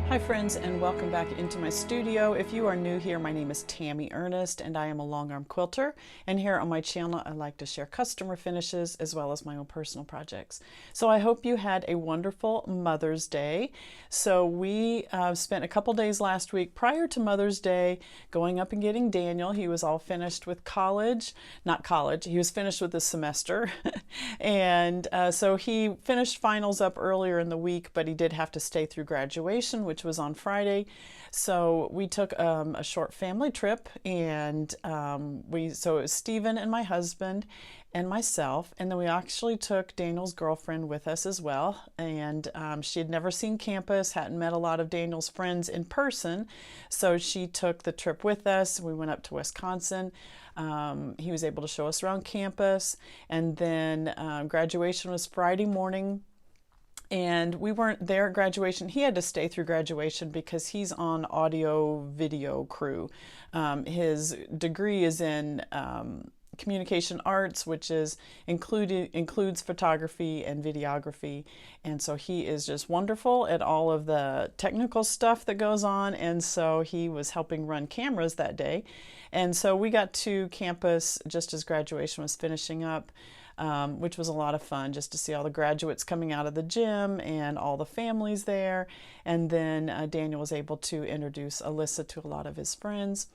Hi friends, and welcome back into my studio. If you are new here, my name is Tammy Ernest and I am a Longarm quilter, and here on my channel I like to share customer finishes as well as my own personal projects. So I hope you had a wonderful Mother's Day. So we spent a couple days last week prior to Mother's Day going up and getting Daniel. He was all finished with college, not college, he was finished with the semester and so he finished finals up earlier in the week, but he did have to stay through graduation, which was on Friday. So we took a short family trip, and so it was Stephen and my husband and myself, and then we actually took Daniel's girlfriend with us as well. And she had never seen campus, hadn't met a lot of Daniel's friends in person, so she took the trip with us. We went up to Wisconsin. He was able to show us around campus, and then graduation was Friday morning. And we weren't there at graduation. He had to stay through graduation because he's on audio video crew. His degree is in communication arts, which includes photography and videography. And so he is just wonderful at all of the technical stuff that goes on. And so he was helping run cameras that day. And so we got to campus just as graduation was finishing up. Which was a lot of fun just to see all the graduates coming out of the gym and all the families there. And then Daniel was able to introduce Alyssa to a lot of his friends.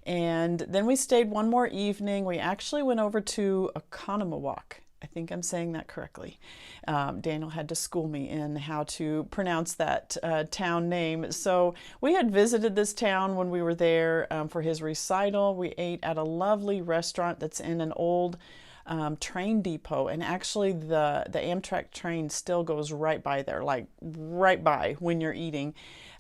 And then we stayed one more evening. We actually went over to Oconomowoc. I think I'm saying that correctly. Daniel had to school me in how to pronounce that town name. So we had visited this town when we were there for his recital. We ate at a lovely restaurant that's in an old train depot, and actually the Amtrak train still goes right by there, like right by when you're eating.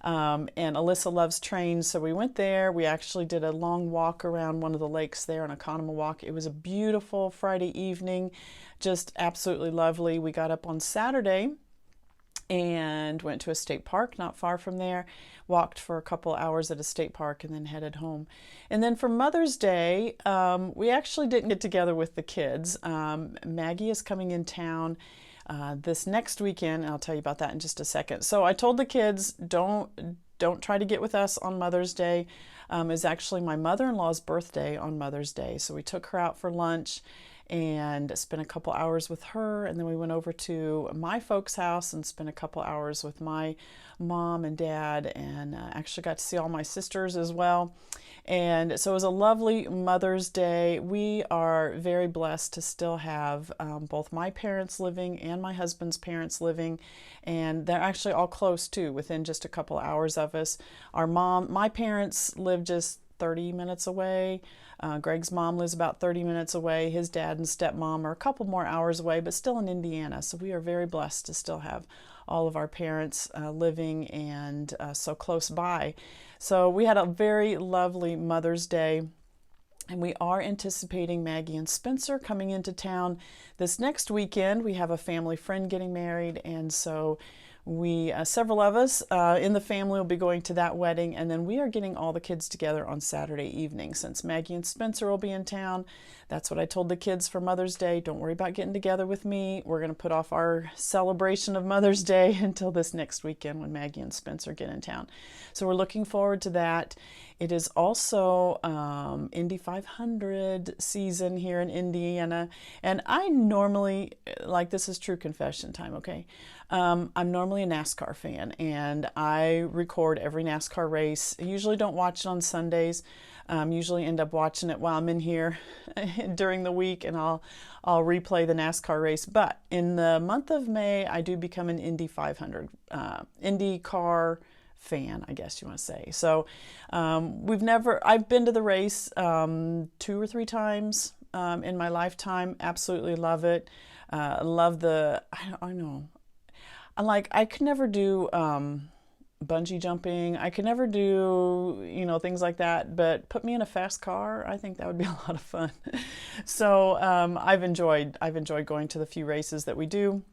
And Alyssa loves trains, so we went there. We actually did a long walk around one of the lakes there on Oconomowoc. It was a beautiful Friday evening, just absolutely lovely. We got up on Saturday and went to a state park not far from there, walked for a couple hours at a state park, and then headed home. And then for Mother's Day, we actually didn't get together with the kids. Maggie is coming in town this next weekend, and I'll tell you about that in just a second. So I told the kids, don't try to get with us on Mother's Day. It's actually my mother-in-law's birthday on Mother's Day, so we took her out for lunch and spent a couple hours with her, and then we went over to my folks' house and spent a couple hours with my mom and dad, and actually got to see all my sisters as well. And so it was a lovely Mother's Day. We are very blessed to still have both my parents living and my husband's parents living, and they're actually all close too, within just a couple hours of us. My parents live just 30 minutes away. Greg's mom lives about 30 minutes away. His dad and stepmom are a couple more hours away, but still in Indiana. So we are very blessed to still have all of our parents living and so close by. So we had a very lovely Mother's Day. And we are anticipating Maggie and Spencer coming into town this next weekend. We have a family friend getting married, and so several of us in the family will be going to that wedding, and then we are getting all the kids together on Saturday evening. Since Maggie and Spencer will be in town, that's what I told the kids for Mother's Day. Don't worry about getting together with me. We're going to put off our celebration of Mother's Day until this next weekend when Maggie and Spencer get in town. So we're looking forward to that. It is also Indy 500 season here in Indiana, and I normally, this is true confession time, okay? I'm normally a NASCAR fan, and I record every NASCAR race. I usually don't watch it on Sundays. Usually end up watching it while I'm in here during the week, and I'll replay the NASCAR race. But in the month of May, I do become an Indy 500, IndyCar fan, I guess you want to say. So I've been to the race 2 or 3 times in my lifetime. Absolutely love it. Love I know. I could never do bungee jumping. I could never do, things like that, but put me in a fast car, I think that would be a lot of fun. So I've enjoyed going to the few races that we do.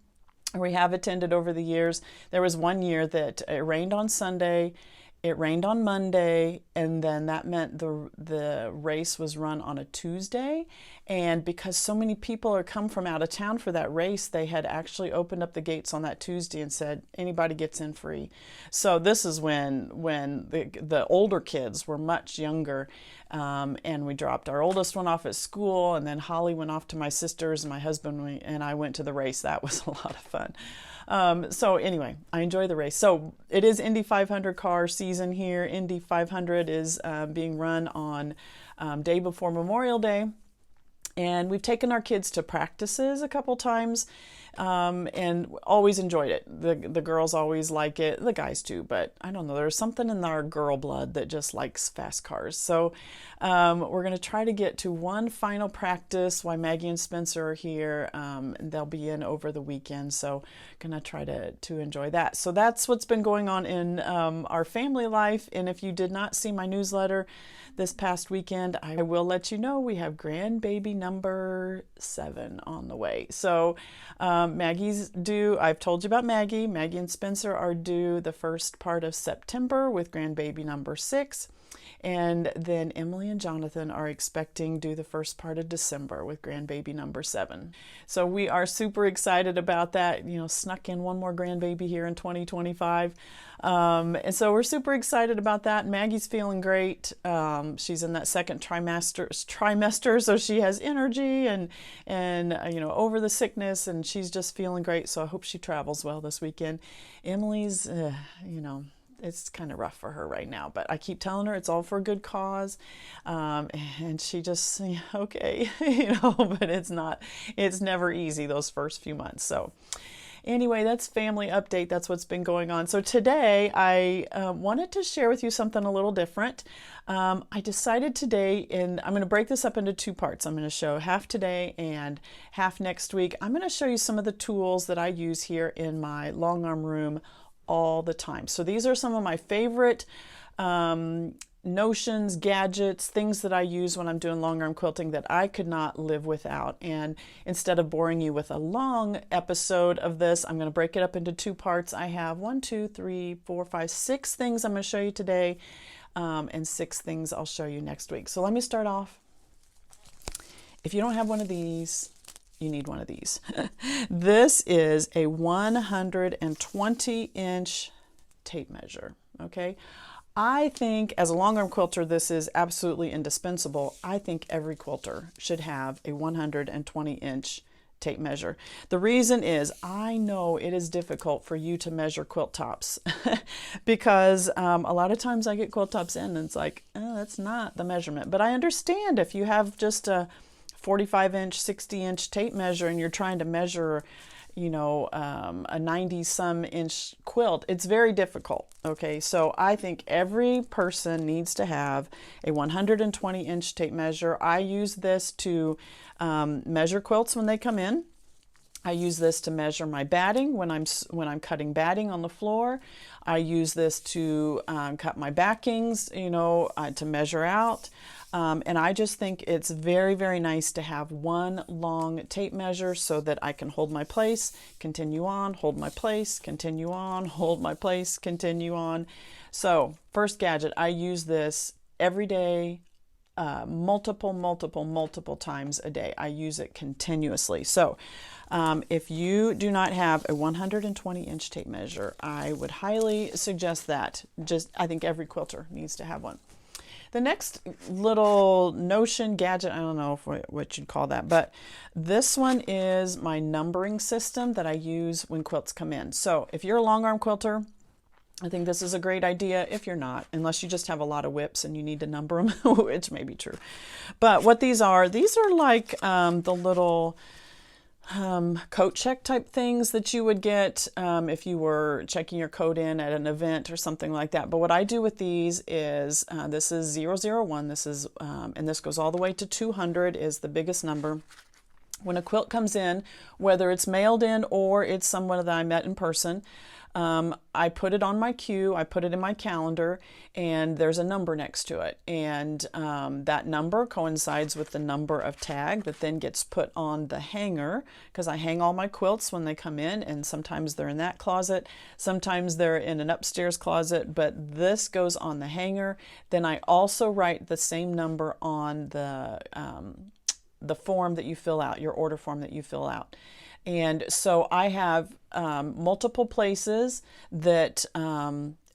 We have attended over the years. There was one year that it rained on Sunday, It rained on Monday, and then that meant the race was run on a Tuesday. And because so many people are come from out of town for that race, they had actually opened up the gates on that Tuesday and said anybody gets in free. So this is when the older kids were much younger, and we dropped our oldest one off at school, and then Holly went off to my sister's, and my husband and I went to the race. That was a lot of fun. So anyway, I enjoy the race. So it is Indy 500 car season here. Indy 500 is being run on day before Memorial Day. And we've taken our kids to practices a couple times, and always enjoyed it. The girls always like it, the guys too, but I don't know, there's something in our girl blood that just likes fast cars. So we're going to try to get to one final practice while Maggie and Spencer are here, and they'll be in over the weekend, so going to try to enjoy that. So that's what's been going on in our family life. And if you did not see my newsletter this past weekend, I will let you know we have grandbaby number 7 on the way. So Maggie's due. I've told you about Maggie. Maggie and Spencer are due the first part of September with grandbaby number 6. And then Emily and Jonathan are expecting due the first part of December with grandbaby number 7. So we are super excited about that. You know, snuck in one more grandbaby here in 2025. And so we're super excited about that. Maggie's feeling great. She's in that second trimester, so she has energy and you know, over the sickness, and she's just feeling great. So I hope she travels well this weekend. Emily's, you know, it's kind of rough for her right now, but I keep telling her it's all for a good cause. And she just, okay, you know, but it's never easy those first few months. So anyway, that's family update. That's what's been going on. So today I wanted to share with you something a little different. I decided today, and I'm going to break this up into 2 parts. I'm going to show half today and half next week. I'm going to show you some of the tools that I use here in my Longarm room all the time. So these are some of my favorite notions, gadgets, things that I use when I'm doing longarm quilting that I could not live without. And instead of boring you with a long episode of this, I'm going to break it up into 2 parts. I have 1, 2, 3, 4, 5, 6 things I'm going to show you today, and 6 things I'll show you next week. So let me start off. If you don't have one of these, you need one of these. This is a 120-inch tape measure, okay? I think as a longarm quilter, this is absolutely indispensable. I think every quilter should have a 120-inch tape measure. The reason is I know it is difficult for you to measure quilt tops because a lot of times I get quilt tops in and it's like, oh, that's not the measurement. But I understand if you have just a 45-inch, 60-inch tape measure and you're trying to measure, you know, a 90-some inch quilt, it's very difficult. Okay, so I think every person needs to have a 120-inch tape measure. I use this to measure quilts when they come in. I use this to measure my batting when I'm cutting batting on the floor. I use this to cut my backings, you know, to measure out. And I just think it's very, very nice to have one long tape measure so that I can hold my place, continue on, hold my place, continue on, hold my place, continue on. So first gadget, I use this every day, multiple times a day. I use it continuously. So if you do not have a 120-inch tape measure, I would highly suggest that. I think every quilter needs to have one. The next little notion, gadget, I don't know what you'd call that, but this one is my numbering system that I use when quilts come in. So if you're a longarm quilter, I think this is a great idea. If you're not, unless you just have a lot of whips and you need to number them, which may be true. But what these are like the little coat check type things that you would get if you were checking your coat in at an event or something like that. But what I do with these is this is 001. This is and this goes all the way to 200 is the biggest number. When a quilt comes in, whether it's mailed in or it's someone that I met in person, I put it on my queue, I put it in my calendar, and there's a number next to it. And that number coincides with the number of tag that then gets put on the hanger, because I hang all my quilts when they come in, and sometimes they're in that closet, sometimes they're in an upstairs closet, but this goes on the hanger. Then I also write the same number on the form that you fill out, your order form that you fill out. And so I have multiple places that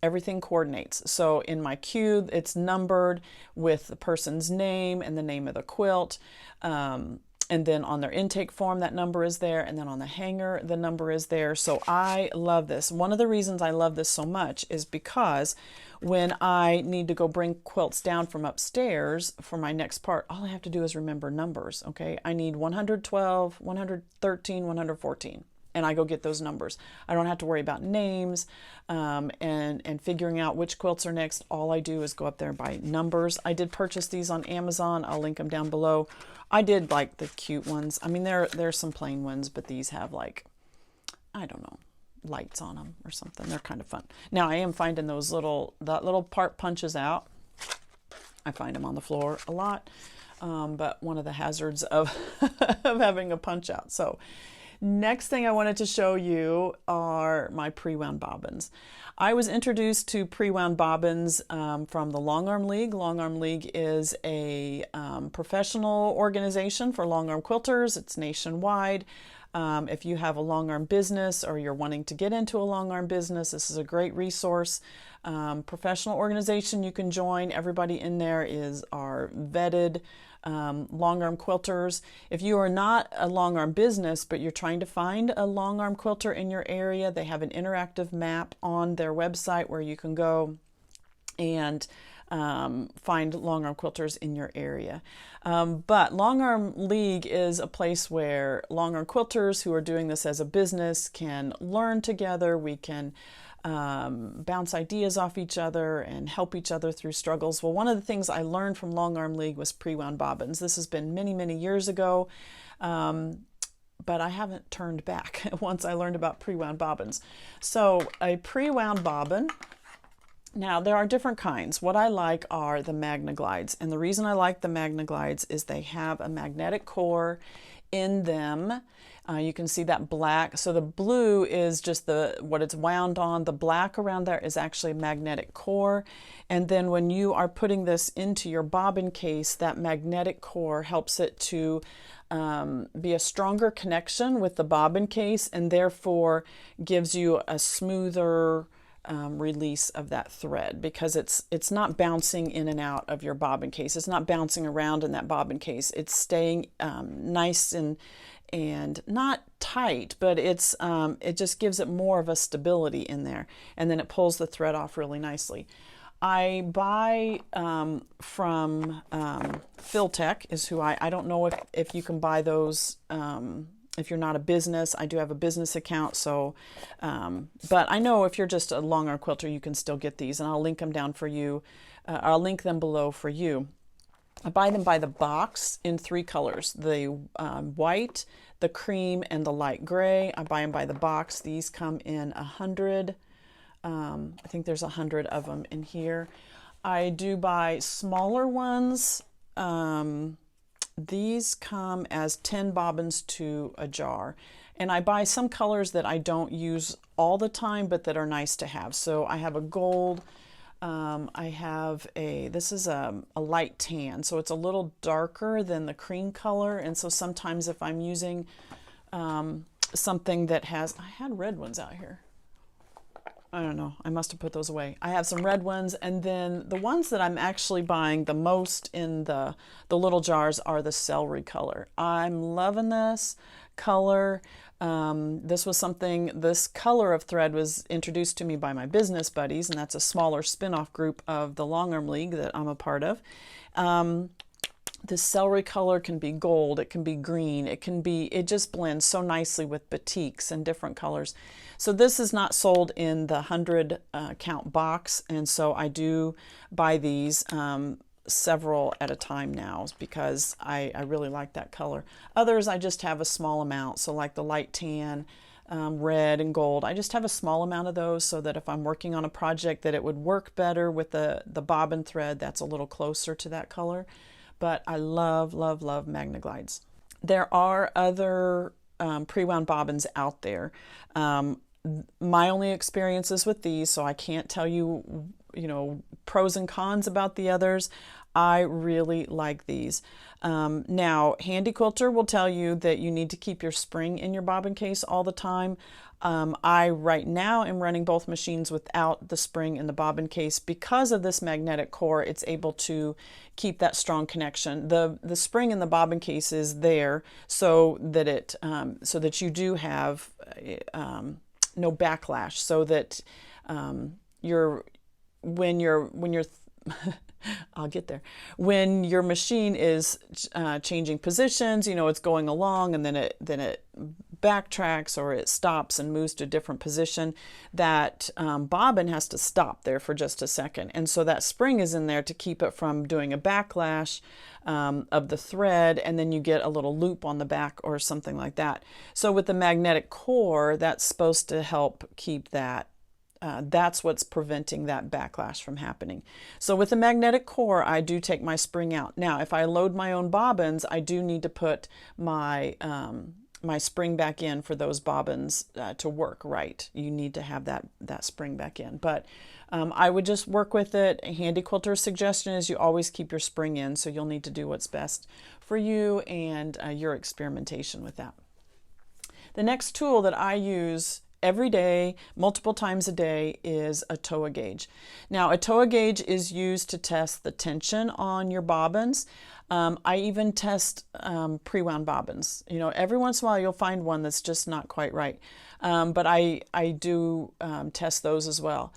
everything coordinates. So in my queue, it's numbered with the person's name and the name of the quilt. And then on their intake form, that number is there. And then on the hanger, the number is there. So I love this. One of the reasons I love this so much is because when I need to go bring quilts down from upstairs for my next part, all I have to do is remember numbers, okay? I need 112, 113, 114. And I go get those numbers. I don't have to worry about names and figuring out which quilts are next. All I do is go up there by numbers. I did purchase these on Amazon. I'll link them down below. I did like the cute ones. I mean, there's some plain ones, but these have like, I don't know, lights on them or something. They're kind of fun. Now I am finding that little part punches out. I find them on the floor a lot, but one of the hazards of, of having a punch out. So next thing I wanted to show you are my pre-wound bobbins. I was introduced to pre-wound bobbins from the Longarm League. Longarm League is a professional organization for longarm quilters. It's nationwide. If you have a longarm business or you're wanting to get into a longarm business, this is a great resource. Professional organization you can join. Everybody in there are vetted longarm quilters. If you are not a longarm business, but you're trying to find a longarm quilter in your area, they have an interactive map on their website where you can go and find longarm quilters in your area. But Longarm League is a place where longarm quilters who are doing this as a business can learn together. We can bounce ideas off each other and help each other through struggles. Well, one of the things I learned from Longarm League was pre-wound bobbins. This has been many, many years ago, but I haven't turned back once I learned about pre-wound bobbins. So a pre-wound bobbin, now there are different kinds. What I like are the Magna-Glides, and the reason I like the Magna-Glides is they have a magnetic core in them. You can see that black. So the blue is just what it's wound on. The black around there is actually a magnetic core. And then when you are putting this into your bobbin case, that magnetic core helps it to be a stronger connection with the bobbin case, and therefore gives you a smoother release of that thread, because it's not bouncing in and out of your bobbin case. It's not bouncing around in that bobbin case. It's staying nice and not tight, but it just gives it more of a stability in there, and then it pulls the thread off really nicely. I buy from Filtech is who I don't know if you can buy those if you're not a business. I do have a business account, so but I know if you're just a longarm quilter, you can still get these, and I'll link them down for you. I'll link them below for you. I buy them by the box in 3 colors, the white, the cream, and the light gray. I buy them by the box. These come in 100. I think there's 100 of them in here. I do buy smaller ones. These come as 10 bobbins to a jar. And I buy some colors that I don't use all the time, but that are nice to have. So I have a gold. I have this is a light tan, so it's a little darker than the cream color, and so sometimes if I'm using something that has, I had red ones out here. I don't know, I must have put those away. I have some red ones, and then the ones that I'm actually buying the most in the little jars are the celery color. I'm loving this color. This color of thread was introduced to me by my business buddies, and that's a smaller spin-off group of the Longarm League that I'm a part of. This celery color can be gold, it can be green, it just blends so nicely with batiks and different colors. So this is not sold in the 100 count box, and so I do buy these several at a time now because I really like that color. Others I just have a small amount, so like the light tan, red and gold. I just have a small amount of those so that if I'm working on a project that it would work better with the bobbin thread that's a little closer to that color. But I love, love, love Magnaglides. There are other pre-wound bobbins out there. My only experience is with these, so I can't tell you, pros and cons about the others. I really like these. Now, Handy Quilter will tell you that you need to keep your spring in your bobbin case all the time. I right now am running both machines without the spring in the bobbin case because of this magnetic core. It's able to keep that strong connection. The spring in the bobbin case is there so that you do have no backlash, so that when you're I'll get there. When your machine is changing positions, it's going along and then it backtracks or it stops and moves to a different position, that bobbin has to stop there for just a second. And so that spring is in there to keep it from doing a backlash of the thread, and then you get a little loop on the back or something like that. So with the magnetic core, that's supposed to help keep that. That's what's preventing that backlash from happening. So with the magnetic core, I do take my spring out. Now, if I load my own bobbins, I do need to put my my spring back in for those bobbins to work right. You need to have that spring back in. But I would just work with it. A Handy Quilter's suggestion is you always keep your spring in, so you'll need to do what's best for you and your experimentation with that. The next tool that I use every day, multiple times a day, is a toa gauge. Now, a toa gauge is used to test the tension on your bobbins. I even test pre-wound bobbins. Every once in a while you'll find one that's just not quite right. But I do test those as well.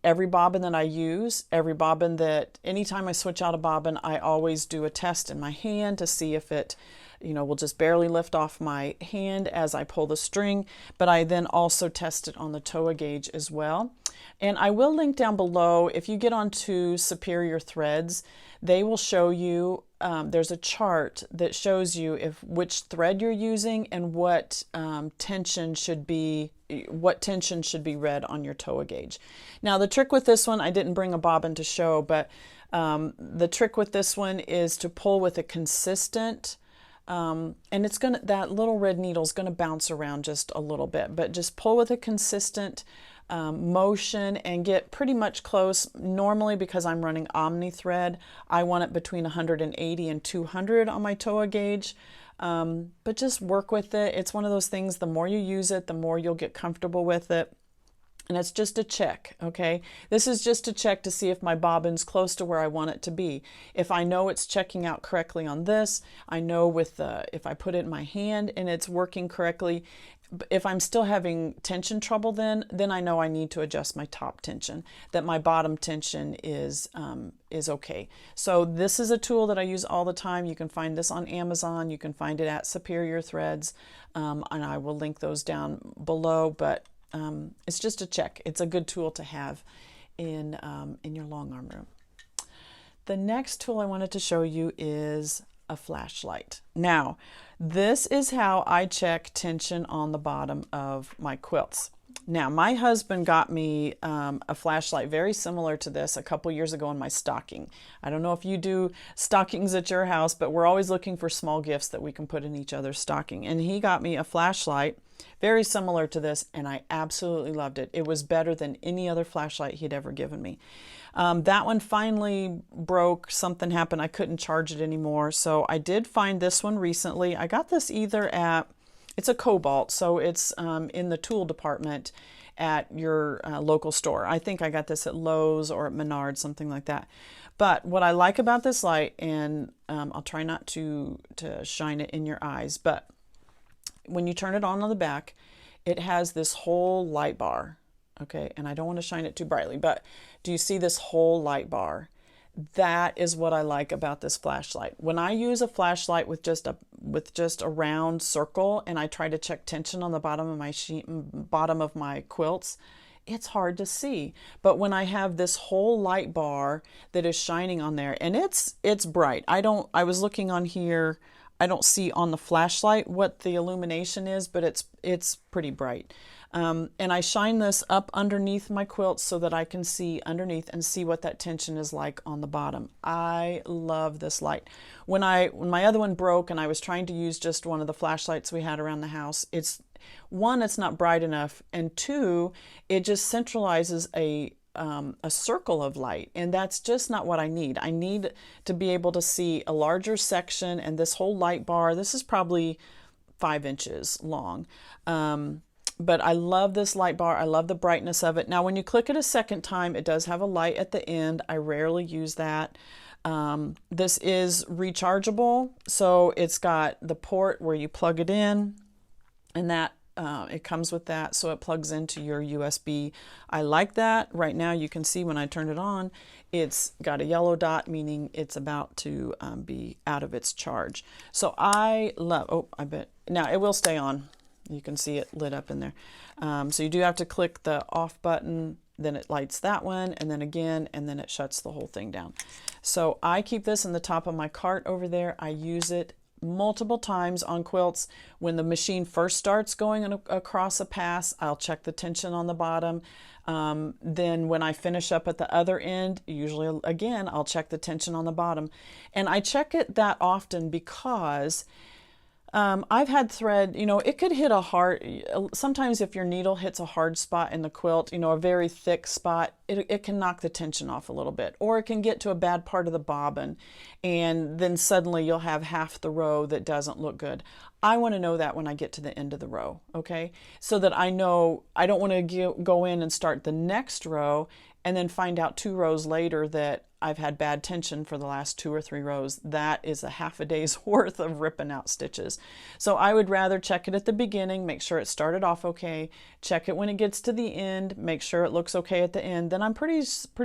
Every bobbin that I use, anytime I switch out a bobbin, I always do a test in my hand to see if it will just barely lift off my hand as I pull the string, but I then also test it on the toa gauge as well. And I will link down below, if you get onto Superior Threads, they will show you, there's a chart that shows you which thread you're using and what tension should be read on your toa gauge. Now, the trick with this one, I didn't bring a bobbin to show, but the trick with this one is to pull with a consistent, and that little red needle is going to bounce around just a little bit, but just pull with a consistent motion and get pretty much close. Normally, because I'm running Omni thread, I want it between 180 and 200 on my toa gauge. But just work with it. It's one of those things, the more you use it, the more you'll get comfortable with it. And it's just a check, okay? This is just a check to see if my bobbin's close to where I want it to be. If I know it's checking out correctly on this, I know if I put it in my hand and it's working correctly. If I'm still having tension trouble, then I know I need to adjust my top tension, that my bottom tension is okay. So this is a tool that I use all the time. You can find this on Amazon. You can find it at Superior Threads, and I will link those down below. But it's just a check. It's a good tool to have in your long arm room. The next tool I wanted to show you is a flashlight. Now, this is how I check tension on the bottom of my quilts. Now, my husband got me a flashlight very similar to this a couple years ago in my stocking. I don't know if you do stockings at your house, but we're always looking for small gifts that we can put in each other's stocking. And he got me a flashlight very similar to this, and I absolutely loved it. It was better than any other flashlight he'd ever given me. That one finally broke. Something happened. I couldn't charge it anymore. So I did find this one recently. I got this it's a Kobalt, so it's in the tool department at your local store. I think I got this at Lowe's or at Menards, something like that. But what I like about this light, and I'll try not to shine it in your eyes, but when you turn it on the back, it has this whole light bar. Okay, and I don't want to shine it too brightly, but do you see this whole light bar? That is what I like about this flashlight. When I use a flashlight with just a round circle and I try to check tension on the bottom of my quilts, it's hard to see. But when I have this whole light bar that is shining on there, and it's bright. I was looking on here, I don't see on the flashlight what the illumination is, but it's pretty bright. And I shine this up underneath my quilt so that I can see underneath and see what that tension is like on the bottom. I love this light. When my other one broke and I was trying to use just one of the flashlights we had around the house, it's not bright enough, and two, it just centralizes a circle of light, and that's just not what I need. I need to be able to see a larger section, and this whole light bar, this is probably 5 inches long. But I love this light bar. I love the brightness of it. Now, when you click it a second time, it does have a light at the end. I rarely use that. This is rechargeable, so it's got the port where you plug it in, and that it comes with that, so it plugs into your USB. I like that. Right now you can see when I turn it on, it's got a yellow dot, meaning it's about to be out of its charge. So I love, oh, I bet, now it will stay on. You can see it lit up in there. So you do have to click the off button, then it lights that one, and then again, and then it shuts the whole thing down. So I keep this in the top of my cart over there. I use it multiple times on quilts. When the machine first starts going across a pass, I'll check the tension on the bottom. Then when I finish up at the other end, usually again, I'll check the tension on the bottom. And I check it that often because I've had thread, you know, it could hit a hard, sometimes if your needle hits a hard spot in the quilt, you know, a very thick spot, it can knock the tension off a little bit, or it can get to a bad part of the bobbin, and then suddenly you'll have half the row that doesn't look good. I want to know that when I get to the end of the row, okay? So that I know I don't want to go in and start the next row and then find out 2 rows later that I've had bad tension for the last 2 or 3 rows. That is a half a day's worth of ripping out stitches. So I would rather check it at the beginning, make sure it started off okay, check it when it gets to the end, make sure it looks okay at the end. Then I'm pretty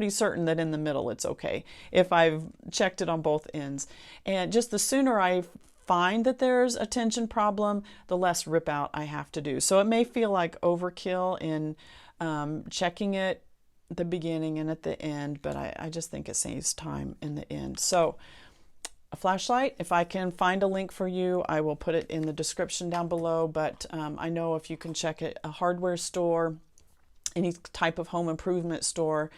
certain that in the middle it's okay if I've checked it on both ends. And just the sooner I find that there's a tension problem, the less rip out I have to do. So it may feel like overkill in checking it the beginning and at the end, but I just think it saves time in the end. So a flashlight, if I can find a link for you, I will put it in the description down below, but I know if you can check it, a hardware store, any type of home improvement store,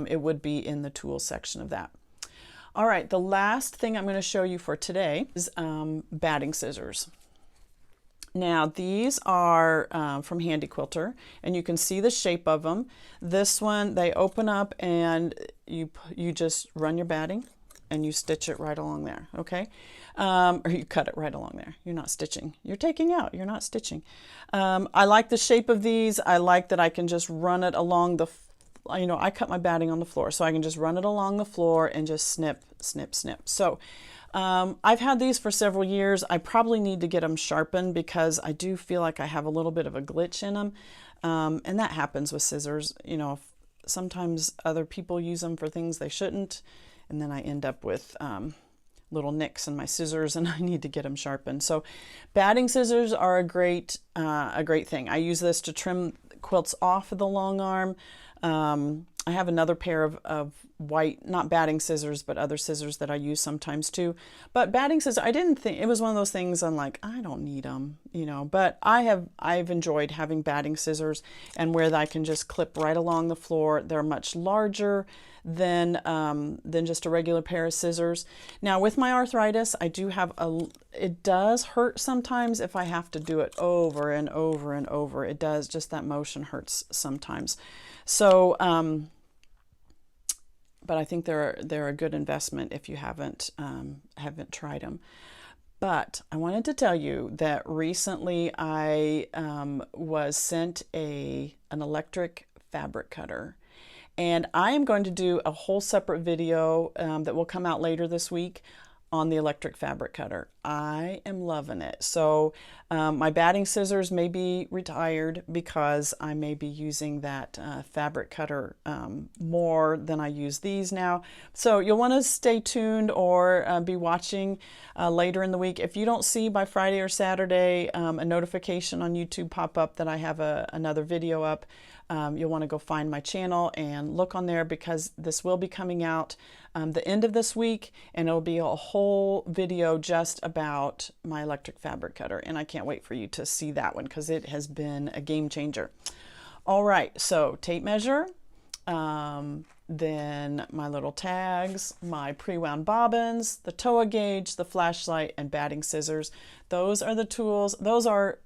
it would be in the tools section of that. All right, the last thing I'm going to show you for today is batting scissors. Now these are from Handy Quilter, and you can see the shape of them. This one, they open up and you just run your batting and you stitch it right along there, okay? Or you cut it right along there. You're not stitching. You're taking out. You're not stitching. I like the shape of these. I like that I can just run it along the, you know, I cut my batting on the floor, so I can just run it along the floor and just snip, snip, snip. So I've had these for several years. I probably need to get them sharpened because I do feel like I have a little bit of a glitch in them. And that happens with scissors. You know, sometimes other people use them for things they shouldn't, and then I end up with little nicks in my scissors, and I need to get them sharpened. So batting scissors are a great thing. I use this to trim quilts off of the long arm. I have another pair of white, not batting scissors, but other scissors that I use sometimes too. But batting scissors, I didn't think, it was one of those things I'm like, I don't need them, you know, but I've enjoyed having batting scissors, and where I can just clip right along the floor. They're much larger than just a regular pair of scissors. Now with my arthritis, I do have it does hurt sometimes if I have to do it over and over and over. It does, just that motion hurts sometimes. So, but I think they're a good investment if you haven't tried them. But I wanted to tell you that recently I was sent an electric fabric cutter, and I am going to do a whole separate video that will come out later this week on the electric fabric cutter. I am loving it. So my batting scissors may be retired because I may be using that fabric cutter more than I use these now. So you'll want to stay tuned or be watching later in the week. If you don't see by Friday or Saturday a notification on YouTube pop up that I have another video up, you'll want to go find my channel and look on there, because this will be coming out the end of this week, and it'll be a whole video just about my electric fabric cutter, and I can't wait for you to see that one because it has been a game changer. All right, so tape measure, then my little tags, my pre-wound bobbins, the TOA gauge, the flashlight, and batting scissors. Those are the tools. Those are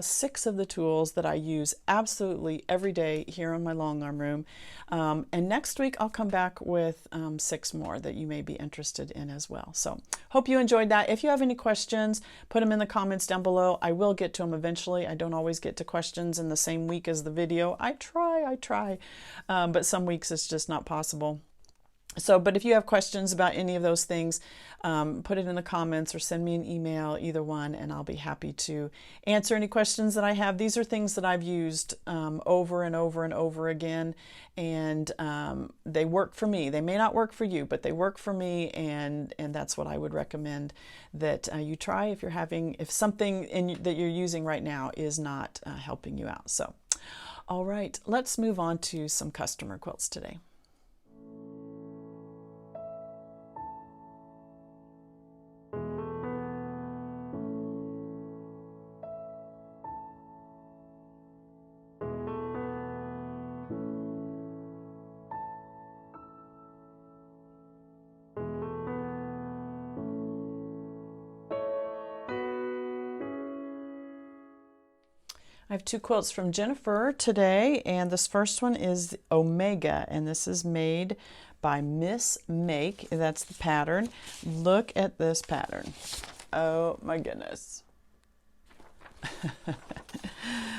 6 of the tools that I use absolutely every day here in my long arm room. And next week I'll come back with 6 more that you may be interested in as well. So hope you enjoyed that. If you have any questions, put them in the comments down below. I will get to them eventually. I don't always get to questions in the same week as the video. I try, but some weeks it's just not possible. So, but if you have questions about any of those things, put it in the comments or send me an email, either one, and I'll be happy to answer any questions that I have. These are things that I've used over and over and over again, and they work for me. They may not work for you, but they work for me, and that's what I would recommend that you try if you're having, if something that you're using right now is not helping you out. So, all right, let's move on to some customer quilts today. I have 2 quilts from Jennifer today, and this first one is Omega, and this is made by Miss Make. That's the pattern. Look at this pattern. Oh my goodness.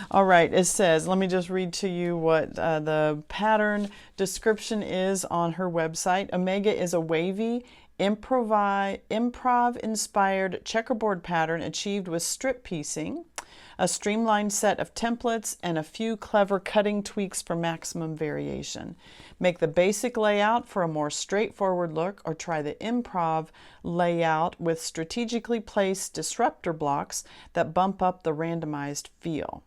All right, it says, let me just read to you what the pattern description is on her website. Omega is a wavy, improv-inspired checkerboard pattern achieved with strip piecing, a streamlined set of templates, and a few clever cutting tweaks for maximum variation. Make the basic layout for a more straightforward look, or try the improv layout with strategically placed disruptor blocks that bump up the randomized feel.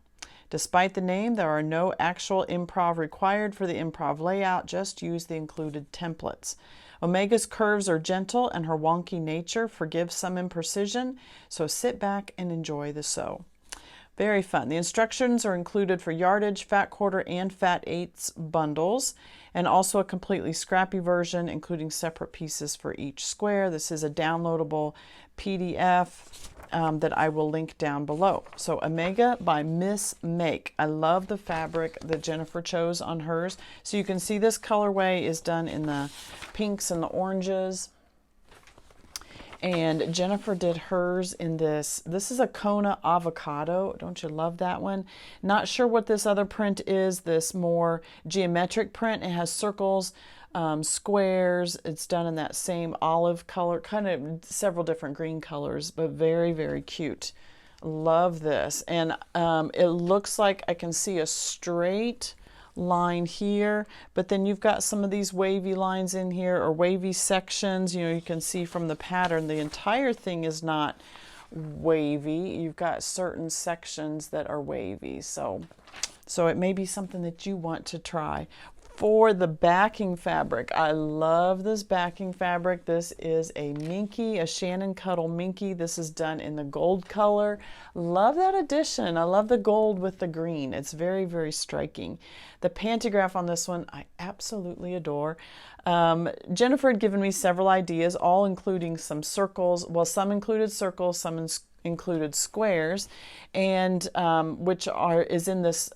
Despite the name, there are no actual improv required for the improv layout, just use the included templates. Omega's curves are gentle, and her wonky nature forgives some imprecision, so sit back and enjoy the sew. Very fun. The instructions are included for yardage, fat quarter, and fat eighths bundles, and also a completely scrappy version, including separate pieces for each square. This is a downloadable PDF that I will link down below. So Omega by Miss Make. I love the fabric that Jennifer chose on hers. So you can see this colorway is done in the pinks and the oranges. And Jennifer did hers in this. This is a Kona avocado. Don't you love that one? Not sure what this other print is, this more geometric print. It has circles, squares. It's done in that same olive color, kind of several different green colors, but very, very cute. Love this. And it looks like I can see a straight line here, but then you've got some of these wavy lines in here, or wavy sections. You know, you can see from the pattern the entire thing is not wavy. You've got certain sections that are wavy, so it may be something that you want to try. For the backing fabric, I love this backing fabric. This is a Minky, a Shannon Cuddle Minky. This is done in the gold color. Love that addition. I love the gold with the green. It's very, very striking. The pantograph on this one, I absolutely adore. Jennifer had given me several ideas, all including some circles. Well, some included circles, some included squares, and which is in this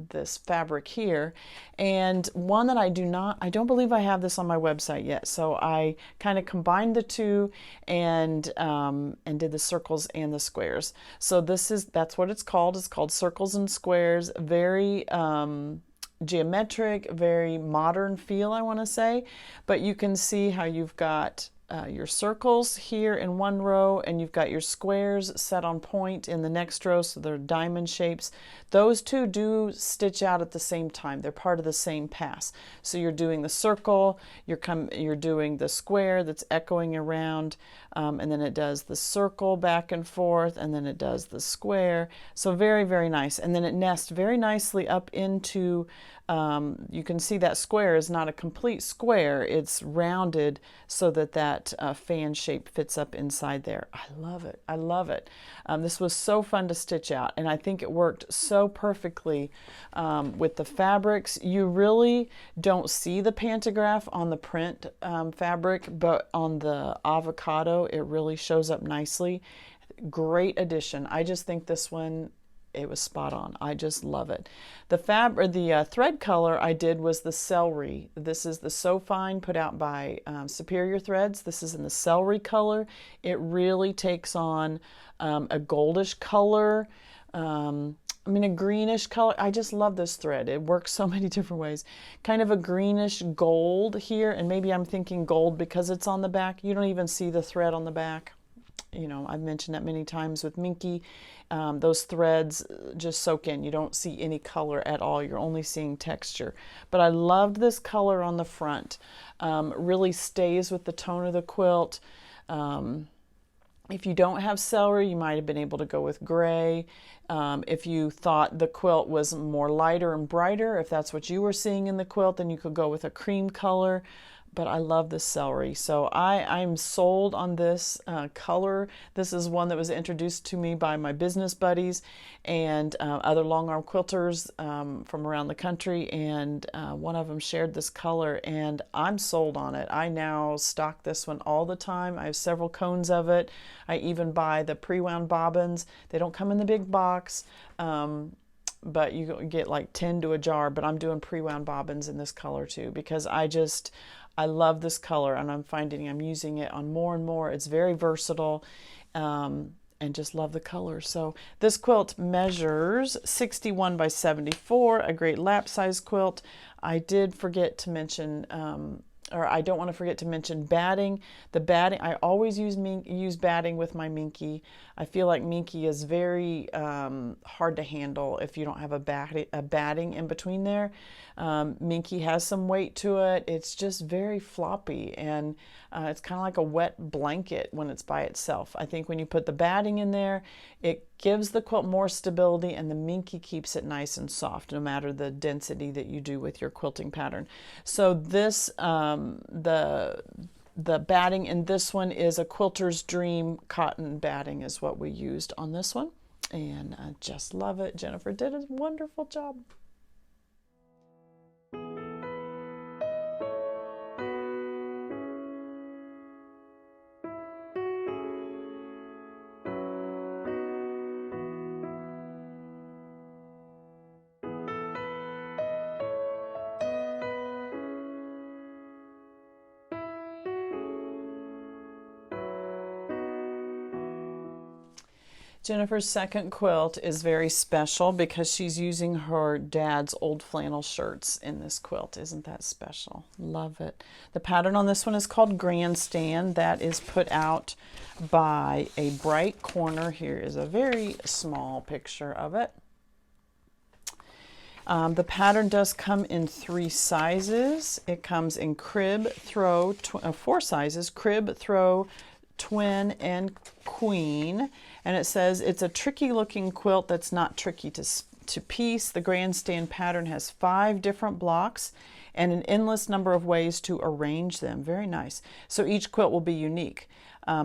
this fabric here, and one that I don't believe I have this on my website yet, so I kind of combined the two and did the circles and the squares. So that's what it's called. It's called Circles and Squares. Very geometric, very modern feel, I want to say, but you can see how you've got your circles here in one row, and you've got your squares set on point in the next row, so they're diamond shapes. Those two do stitch out at the same time. They're part of the same pass. So you're doing the circle, you're doing the square that's echoing around, and then it does the circle back and forth, and then it does the square. So very, very nice. And then it nests very nicely up into, you can see that square is not a complete square. It's rounded so that that fan shape fits up inside there. I love it. I love it. This was so fun to stitch out, and I think it worked so perfectly with the fabrics. You really don't see the pantograph on the print fabric, but on the avocado, it really shows up nicely. Great addition. I just think this one, it was spot on. I just love it. The thread color I did was the celery. This is the So Fine put out by Superior Threads. This is in the celery color. It really takes on a goldish color. I mean, a greenish color. I just love this thread. It works so many different ways. Kind of a greenish gold here, and maybe I'm thinking gold because it's on the back. You don't even see the thread on the back. You know, I've mentioned that many times with Minky. Those threads just soak in. You don't see any color at all. You're only seeing texture. But I loved this color on the front. Really stays with the tone of the quilt. If you don't have celery, you might have been able to go with gray. If you thought the quilt was more lighter and brighter, if that's what you were seeing in the quilt, then you could go with a cream color. But I love the celery. So I'm sold on this color. This is one that was introduced to me by my business buddies and other long arm quilters from around the country. And one of them shared this color, and I'm sold on it. I now stock this one all the time. I have several cones of it. I even buy the pre-wound bobbins. They don't come in the big box. But you get like 10 to a jar, but I'm doing pre-wound bobbins in this color too, because I love this color, and I'm finding I'm using it on more and more. It's very versatile, and just love the color. So this quilt measures 61 by 74, a great lap size quilt. I did forget to mention, or I don't want to forget to mention batting. The batting, I always use batting with my Minky. I feel like Minky is very hard to handle if you don't have a batting in between there. Minky has some weight to it. It's just very floppy, and it's kind of like a wet blanket when it's by itself. I think when you put the batting in there, it gives the quilt more stability, and the Minky keeps it nice and soft no matter the density that you do with your quilting pattern. So this, the batting in this one is a Quilter's Dream cotton batting is what we used on this one, and I just love it. Jennifer did a wonderful job. Jennifer's second quilt is very special because she's using her dad's old flannel shirts in this quilt. Isn't that special? Love it. The pattern on this one is called Grandstand. That is put out by a Bright Corner. Here is a very small picture of it. The pattern does come in 3 sizes. It comes in crib, throw, 4 sizes, crib, throw, twin, and queen. And it says it's a tricky looking quilt that's not tricky to piece. The Grandstand pattern has 5 different blocks and an endless number of ways to arrange them. Very nice. So each quilt will be unique.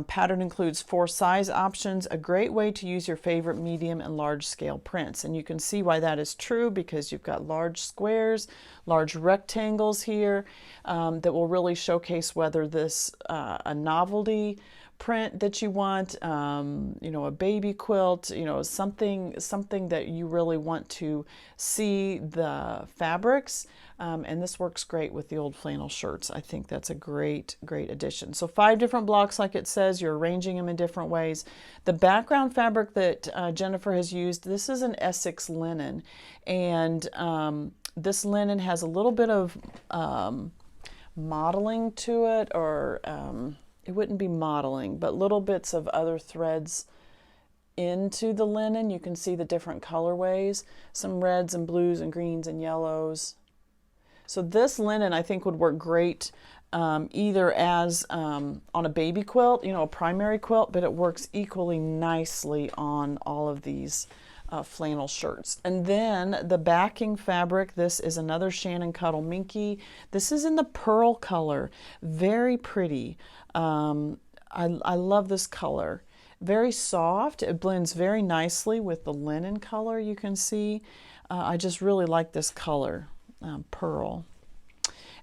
Pattern includes 4 size options, a great way to use your favorite medium and large scale prints. And you can see why that is true, because you've got large squares, large rectangles here that will really showcase whether this a novelty print that you want, you know, a baby quilt, you know, something that you really want to see the fabrics. And this works great with the old flannel shirts. I think that's a great addition. So 5 different blocks, like it says, you're arranging them in different ways. The background fabric that Jennifer has used, this is an Essex linen, and this linen has a little bit of modeling to it, or it wouldn't be modeling, but little bits of other threads into the linen. You can see the different colorways, some reds and blues and greens and yellows. So this linen I think would work great either as on a baby quilt, you know, a primary quilt, but it works equally nicely on all of these flannel shirts. And then the backing fabric, this is another Shannon Cuddle Minky. This is in the pearl color, very pretty. I love this color. Very soft. It blends very nicely with the linen color, you can see. I just really like this color, pearl.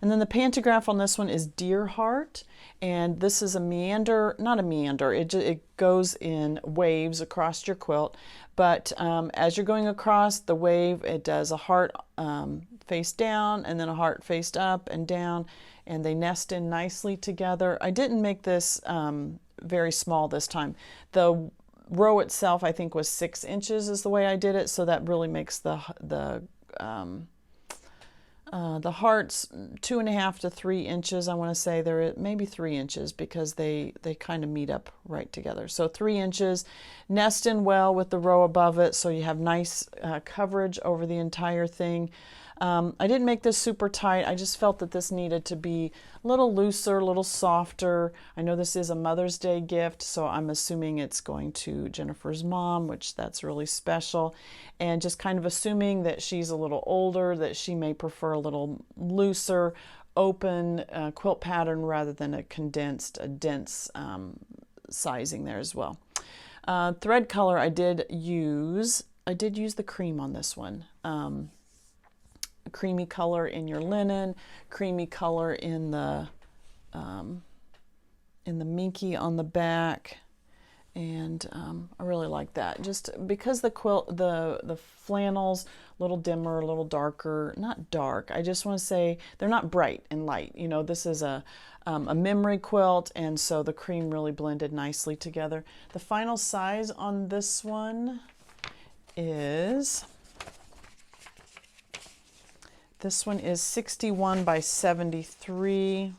And then the pantograph on this one is Deer Heart, and this is a meander, not a meander, it goes in waves across your quilt, but as you're going across the wave, it does a heart face down and then a heart faced up and down, and they nest in nicely together. I didn't make this very small this time. The row itself I think was 6 inches is the way I did it, so that really makes the hearts 2.5 to 3 inches. I want to say they're maybe 3 inches because they kind of meet up right together. So 3 inches, nest in well with the row above it, so you have nice coverage over the entire thing. I didn't make this super tight. I just felt that this needed to be a little looser, a little softer. I know this is a Mother's Day gift, so I'm assuming it's going to Jennifer's mom, which that's really special. And just kind of assuming that she's a little older, that she may prefer a little looser, open quilt pattern rather than a condensed, a dense sizing there as well. Thread color, I did use the cream on this one. Creamy color in your linen, creamy color in the minky on the back, and I really like that. Just because the quilt, the flannels, a little dimmer, a little darker, not dark. I just want to say they're not bright and light. You know, this is a memory quilt, and so the cream really blended nicely together. The final size on this one is. This one is 61 by 73,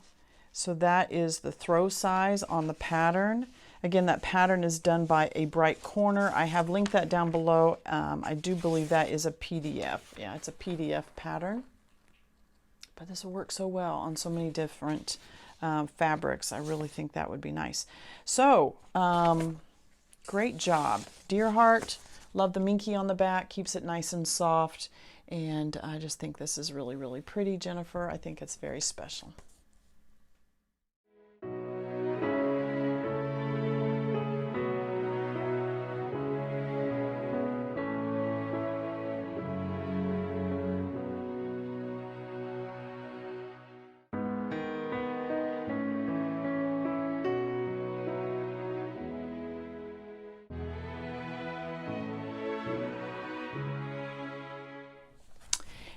so that is the throw size on the pattern. Again, that pattern is done by A Bright Corner. I have linked that down below. I do believe that is a PDF. Yeah, it's a PDF pattern. But this will work so well on so many different fabrics. I really think that would be nice. So, great job. Deer Heart, love the minky on the back, keeps it nice and soft. And I just think this is really, really pretty, Jennifer. I think it's very special.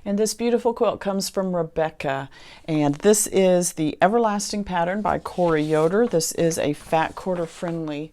And this beautiful quilt comes from Rebecca, and this is the Everlasting pattern by Yoder. This is a fat quarter friendly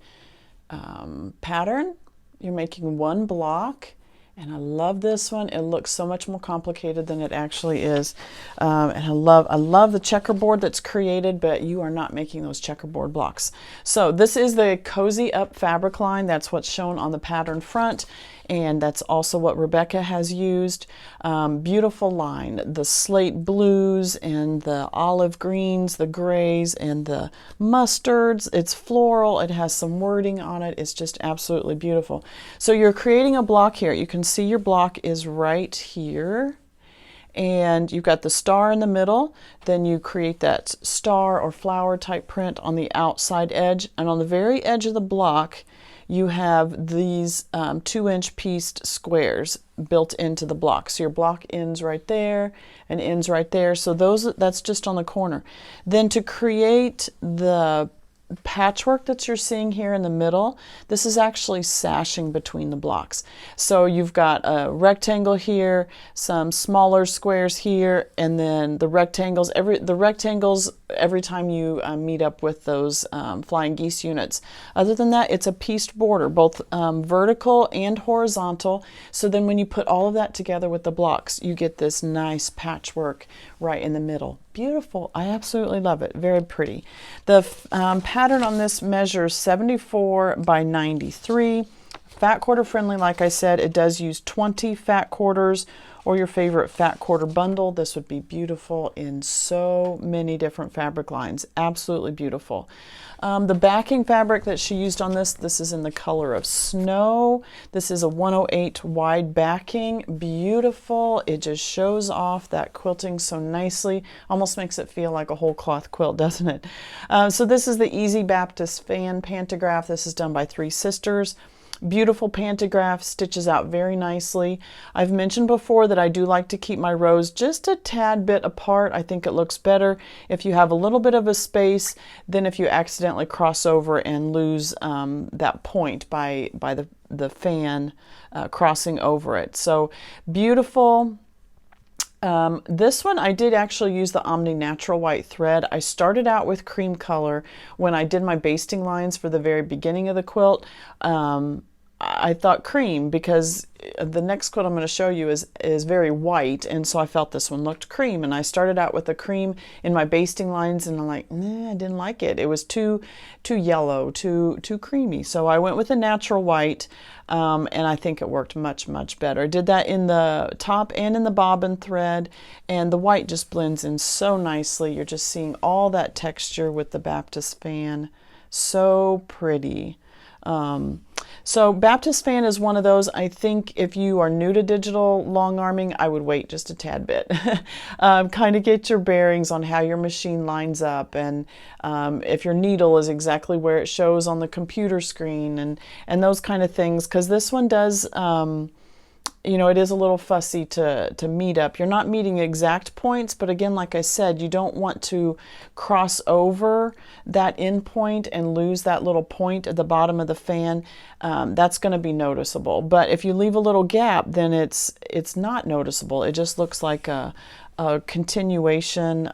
pattern. You're making one block, and I love this one. It looks so much more complicated than it actually is. And I love the checkerboard that's created, but you are not making those checkerboard blocks. So this is the Cozy Up fabric line. That's what's shown on the pattern front, and that's also what Rebecca has used. Beautiful line, the slate blues and the olive greens, the grays and the mustards. It's floral, it has some wording on it. It's just absolutely beautiful. So you're creating a block here. You can see your block is right here, and you've got the star in the middle. Then you create that star or flower type print on the outside edge, and on the very edge of the block you have these 2-inch pieced squares built into the block. So your block ends right there and ends right there. So that's just on the corner. Then to create the patchwork that you're seeing here in the middle, this is actually sashing between the blocks. So you've got a rectangle here, some smaller squares here, and then the rectangles every time you meet up with those flying geese units. Other than that, it's a pieced border, both vertical and horizontal. So then when you put all of that together with the blocks, you get this nice patchwork right in the middle. Beautiful. I absolutely love it. Very pretty. The pattern on this measures 74 by 93. Fat quarter friendly, like I said. It does use 20 fat quarters or your favorite fat quarter bundle. This would be beautiful in so many different fabric lines. Absolutely beautiful. The backing fabric that she used on this is in the color of snow. This is a 108 wide backing. Beautiful. It just shows off that quilting so nicely. Almost makes it feel like a whole cloth quilt, doesn't it? So this is the Easy Baptist Fan Pantograph. This is done by Three Sisters. Beautiful pantograph, stitches out very nicely. I've mentioned before that I do like to keep my rows just a tad bit apart. I think it looks better if you have a little bit of a space than if you accidentally cross over and lose that point by the fan crossing over it. So beautiful. This one I did actually use the Omni Natural White thread. I started out with cream color when I did my basting lines for the very beginning of the quilt. I thought cream because the next quilt I'm going to show you is very white, and so I felt this one looked cream, and I started out with the cream in my basting lines, and I'm like, nah, I didn't like it. It was too yellow, too creamy. So I went with the natural white, and I think it worked much better. I did that in the top and in the bobbin thread, and the white just blends in so nicely. You're just seeing all that texture with the Baptist Fan. So pretty. So Baptist Fan is one of those, I think if you are new to digital long arming, I would wait just a tad bit. Kind of get your bearings on how your machine lines up, and if your needle is exactly where it shows on the computer screen, and those kind of things, because this one does, you know, it is a little fussy to meet up. You're not meeting exact points, but again, like I said, you don't want to cross over that end point and lose that little point at the bottom of the fan. That's going to be noticeable. But if you leave a little gap, then it's not noticeable. It just looks like a continuation,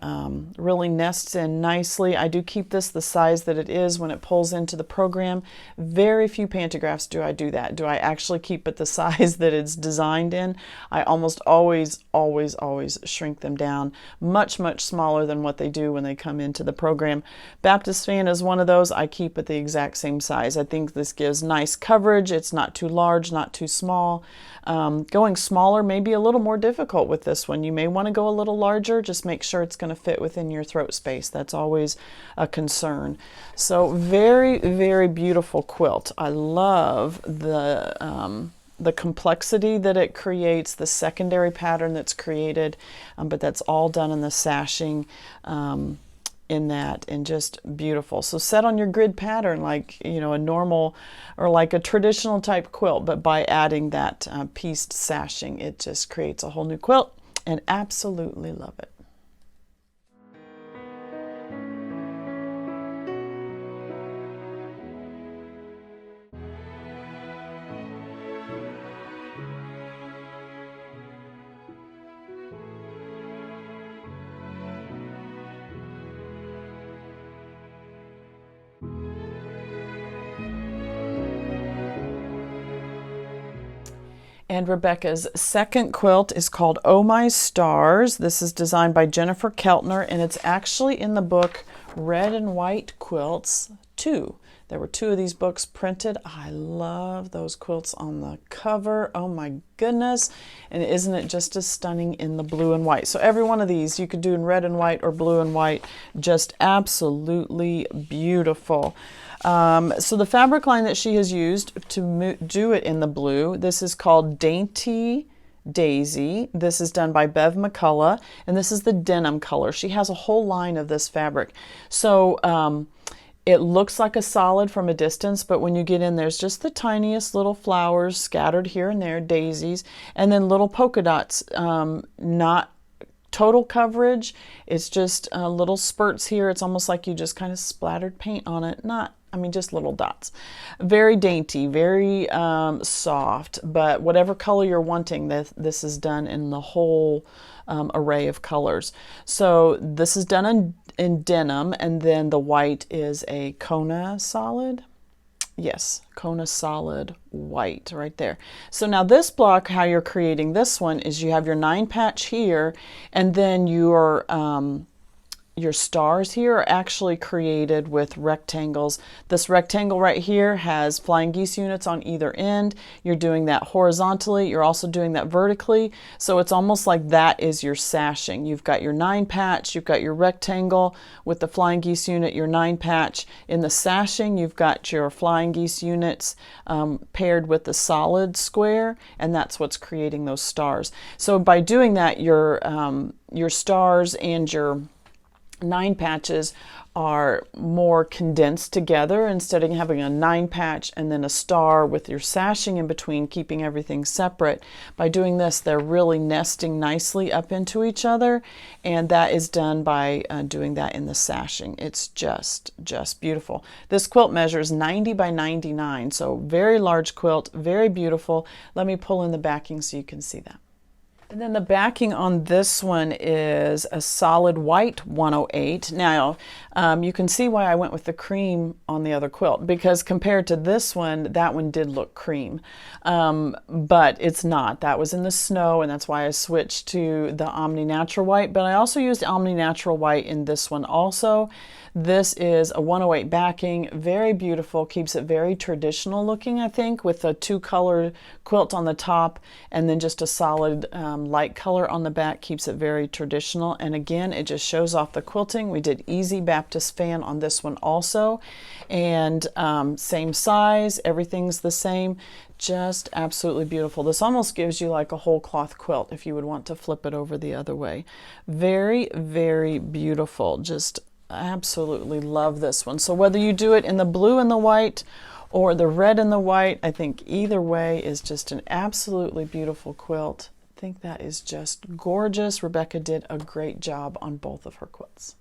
really nests in nicely. I do keep this the size that it is when it pulls into the program. Very few pantographs do I do that. Do I actually keep it the size that it's designed in? I almost always shrink them down much smaller than what they do when they come into the program. Baptist Fan is one of those. I keep it the exact same size. I think this gives nice coverage. It's not too large, not too small. Going smaller may be a little more difficult with this one. You may want to go a little larger. Just make sure it's going to fit within your throat space. That's always a concern. So very beautiful quilt. I love the complexity that it creates, the secondary pattern that's created, but that's all done in the sashing in that, and just beautiful. So set on your grid pattern like, you know, a normal or like a traditional type quilt, but by adding that pieced sashing, it just creates a whole new quilt, and absolutely love it. And Rebecca's second quilt is called Oh My Stars. This is designed by Jennifer Keltner, and it's actually in the book Red and White Quilts 2. There were 2 of these books printed. I love those quilts on the cover. Oh my goodness. And isn't it just as stunning in the blue and white? So every one of these you could do in red and white or blue and white. Just absolutely beautiful. So the fabric line that she has used to do it in the blue, this is called Dainty Daisy. This is done by Bev McCullough, and this is the denim color. She has a whole line of this fabric. So it looks like a solid from a distance, but when you get in, there's just the tiniest little flowers scattered here and there, daisies, and then little polka dots, not total coverage. It's just little spurts here. It's almost like you just kind of splattered paint on it. I mean, just little dots. Very dainty, very soft, but whatever color you're wanting, this is done in the whole array of colors. So this is done in denim, and then the white is a Kona solid. Yes, Kona solid white right there. So now this block, how you're creating this one is you have your 9 patch here, and then your stars here are actually created with rectangles. This rectangle right here has flying geese units on either end. You're doing that horizontally. You're also doing that vertically. So it's almost like that is your sashing. You've got your 9 patch, you've got your rectangle with the flying geese unit, your 9 patch. In the sashing, you've got your flying geese units paired with the solid square, and that's what's creating those stars. So by doing that, your stars and your 9 patches are more condensed together instead of having a 9 patch and then a star with your sashing in between, keeping everything separate. By doing this, they're really nesting nicely up into each other, and that is done by doing that in the sashing. It's just beautiful. This quilt measures 90 by 99, so very large quilt, very beautiful. Let me pull in the backing so you can see that. And then the backing on this one is a solid white 108. Now, you can see why I went with the cream on the other quilt, because compared to this one, that one did look cream. But it's not. That was in the snow, and that's why I switched to the Omni Natural White. But I also used Omni Natural White in this one also. This is a 108 backing, very beautiful, keeps it very traditional looking, I think, with a 2-color quilt on the top and then just a solid light color on the back, keeps it very traditional. And again, it just shows off the quilting. We did Easy Baptist fan on this one also, and same size, everything's the same. Just absolutely beautiful. This almost gives you like a whole cloth quilt if you would want to flip it over the other way. Very, very beautiful. Just absolutely love this one. So whether you do it in the blue and the white or the red and the white, I think either way is just an absolutely beautiful quilt. I think that is just gorgeous. Rebecca did a great job on both of her quilts.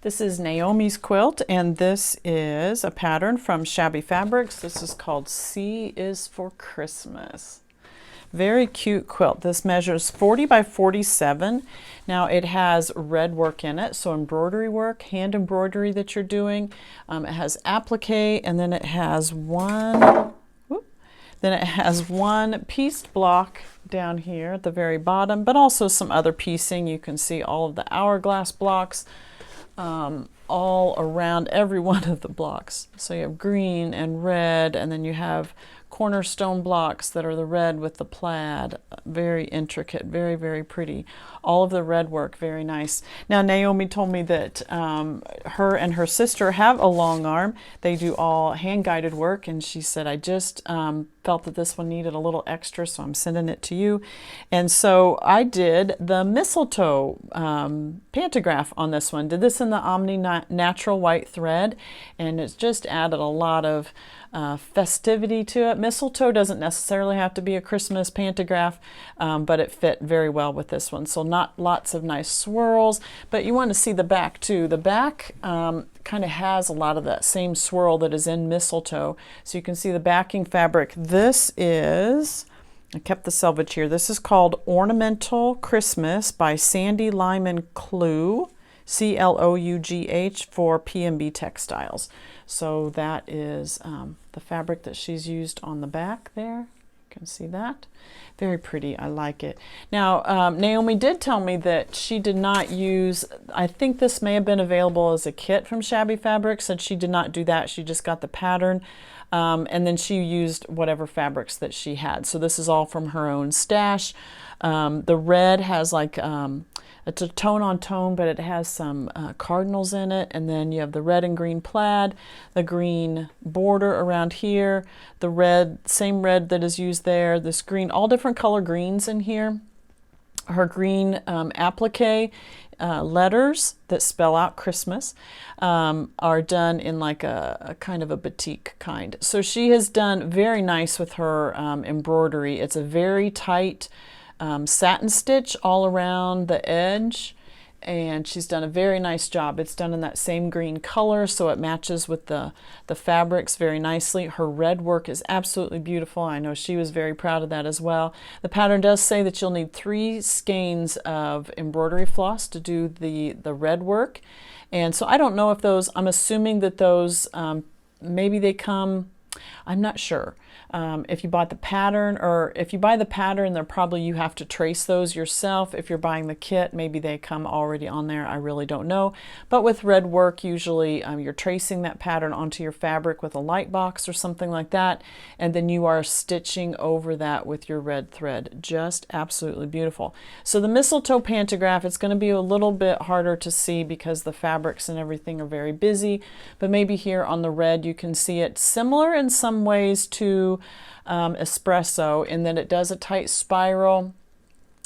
This is Naomi's quilt, and this is a pattern from Shabby Fabrics. This is called C is for Christmas. Very cute quilt. This measures 40 by 47. Now it has red work in it, so embroidery work, hand embroidery that you're doing. It has applique, and then it has one pieced block down here at the very bottom, but also some other piecing. You can see all of the hourglass blocks all around every one of the blocks. So you have green and red, and then you have cornerstone blocks that are the red with the plaid. Very intricate, very, very pretty. All of the red work, very nice. Now Naomi told me that her and her sister have a long arm. They do all hand-guided work, and she said, I just felt that this one needed a little extra, so I'm sending it to you. And so I did the mistletoe pantograph on this one. Did this in the Omni Natural White thread, and it's just added a lot of festivity to it. Mistletoe doesn't necessarily have to be a Christmas pantograph, but it fit very well with this one. So not lots of nice swirls, but you want to see the back too. The back kind of has a lot of that same swirl that is in mistletoe. So you can see the backing fabric. This is, I kept the selvage here, this is called Ornamental Christmas by Sandy Lyman Clough, C-L-O-U-G-H, for P&B Textiles. So that is the fabric that she's used on the back there. You can see that. Very pretty. I like it. Now, Naomi did tell me that she did not use, I think this may have been available as a kit from Shabby Fabrics, and she did not do that. She just got the pattern, and then she used whatever fabrics that she had. So this is all from her own stash. The red has like, it's a tone on tone, but it has some cardinals in it, and then you have the red and green plaid, the green border around here, the red, same red that is used there, this green, all different color greens in here. Her green applique letters that spell out Christmas are done in like a kind of a batik kind. So she has done very nice with her embroidery. It's a very tight satin stitch all around the edge, and she's done a very nice job. It's done in that same green color, so it matches with the fabrics very nicely. Her red work is absolutely beautiful. I know she was very proud of that as well. The pattern does say that you'll need 3 skeins of embroidery floss to do the red work. And so I don't know if those, I'm assuming that those, maybe they come, I'm not sure. If you bought the pattern, or if you buy the pattern, they're probably, you have to trace those yourself. If you're buying the kit, maybe they come already on there. I really don't know. But with red work, usually you're tracing that pattern onto your fabric with a light box or something like that, and then you are stitching over that with your red thread. Just absolutely beautiful. So the mistletoe pantograph, it's going to be a little bit harder to see because the fabrics and everything are very busy, but maybe here on the red you can see it similar in some ways to espresso, in that it does a tight spiral.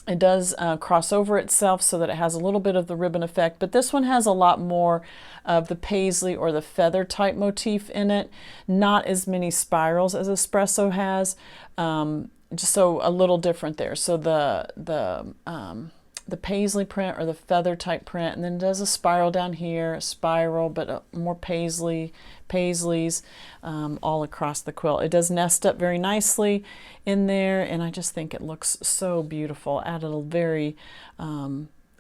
It does cross over itself so that it has a little bit of the ribbon effect, but this one has a lot more of the paisley or the feather type motif in it. Not as many spirals as espresso has, just so a little different there. So the paisley print or the feather type print, and then it does a spiral down here, a spiral, but more paisleys all across the quilt. It does nest up very nicely in there, and I just think it looks so beautiful. Added a very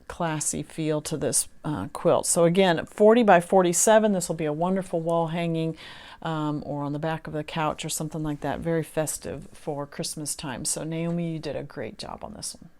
classy feel to this quilt. So again, 40 by 47, this will be a wonderful wall hanging or on the back of the couch or something like that. Very festive for Christmas time. So Naomi, you did a great job on this one.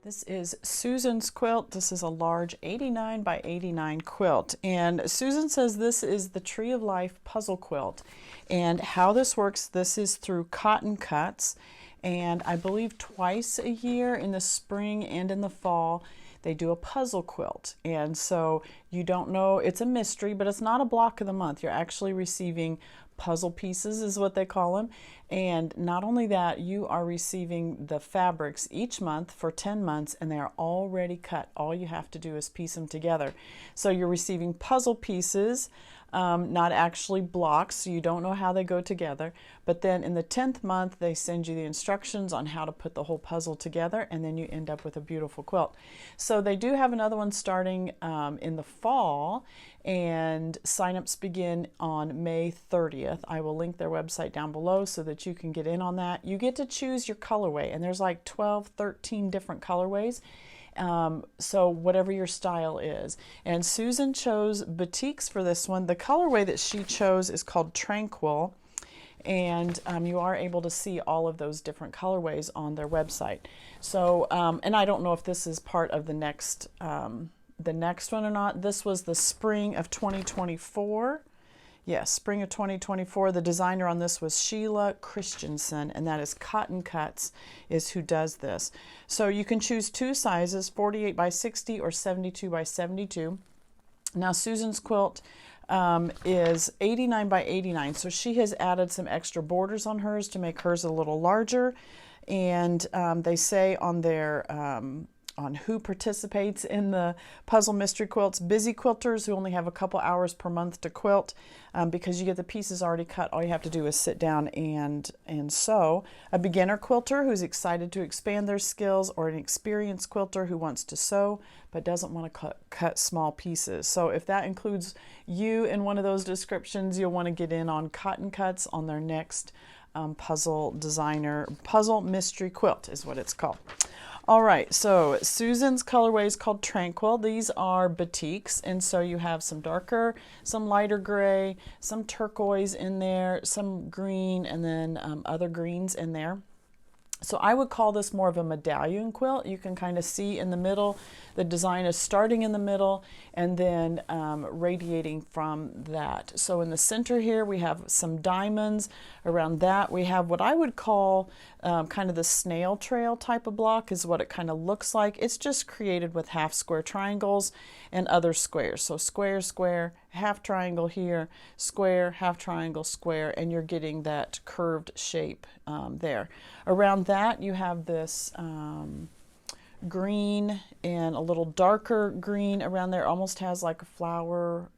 This is Susan's quilt. This is a large 89 by 89 quilt. And Susan says this is the Tree of Life puzzle quilt. And how this works, this is through Cotton Cuts. And I believe twice a year, in the spring and in the fall, they do a puzzle quilt. And so you don't know, it's a mystery, but it's not a block of the month. You're actually receiving puzzle pieces is what they call them. And not only that, you are receiving the fabrics each month for 10 months, and they are already cut. All you have to do is piece them together. So you're receiving puzzle pieces, not actually blocks, so you don't know how they go together. But then in the 10th month, they send you the instructions on how to put the whole puzzle together, and then you end up with a beautiful quilt. So they do have another one starting in the fall, and signups begin on May 30th. I will link their website down below so that you can get in on that. You get to choose your colorway, and there's like 12, 13 different colorways. So whatever your style is. And Susan chose batiks for this one. The colorway that she chose is called Tranquil, and you are able to see all of those different colorways on their website. So, and I don't know if this is part of the next one or not. This was the spring of 2024. Yes, spring of 2024. The designer on this was Sheila Christensen, and that is Cotton Cuts is who does this. So you can choose 2 sizes, 48 by 60 or 72 by 72. Now Susan's quilt is 89 by 89, so she has added some extra borders on hers to make hers a little larger. And they say on their on who participates in the puzzle mystery quilts, busy quilters who only have a couple hours per month to quilt, because you get the pieces already cut. All you have to do is sit down and sew. A beginner quilter who's excited to expand their skills, or an experienced quilter who wants to sew but doesn't want to cut small pieces. So if that includes you in one of those descriptions, you'll want to get in on Cotton Cuts on their next puzzle mystery quilt is what it's called. All right, so Susan's colorway is called Tranquil. These are batiks, and so you have some darker, some lighter gray, some turquoise in there, some green, and then other greens in there. So I would call this more of a medallion quilt. You can kind of see in the middle, the design is starting in the middle and then radiating from that. So in the center here, we have some diamonds. Around that, we have what I would call kind of the snail trail type of block is what it kind of looks like. It's just created with half square triangles and other squares. So square, square, half triangle here, square, half triangle, square, and you're getting that curved shape there. Around that, you have this green and a little darker green around there. Almost has like a flower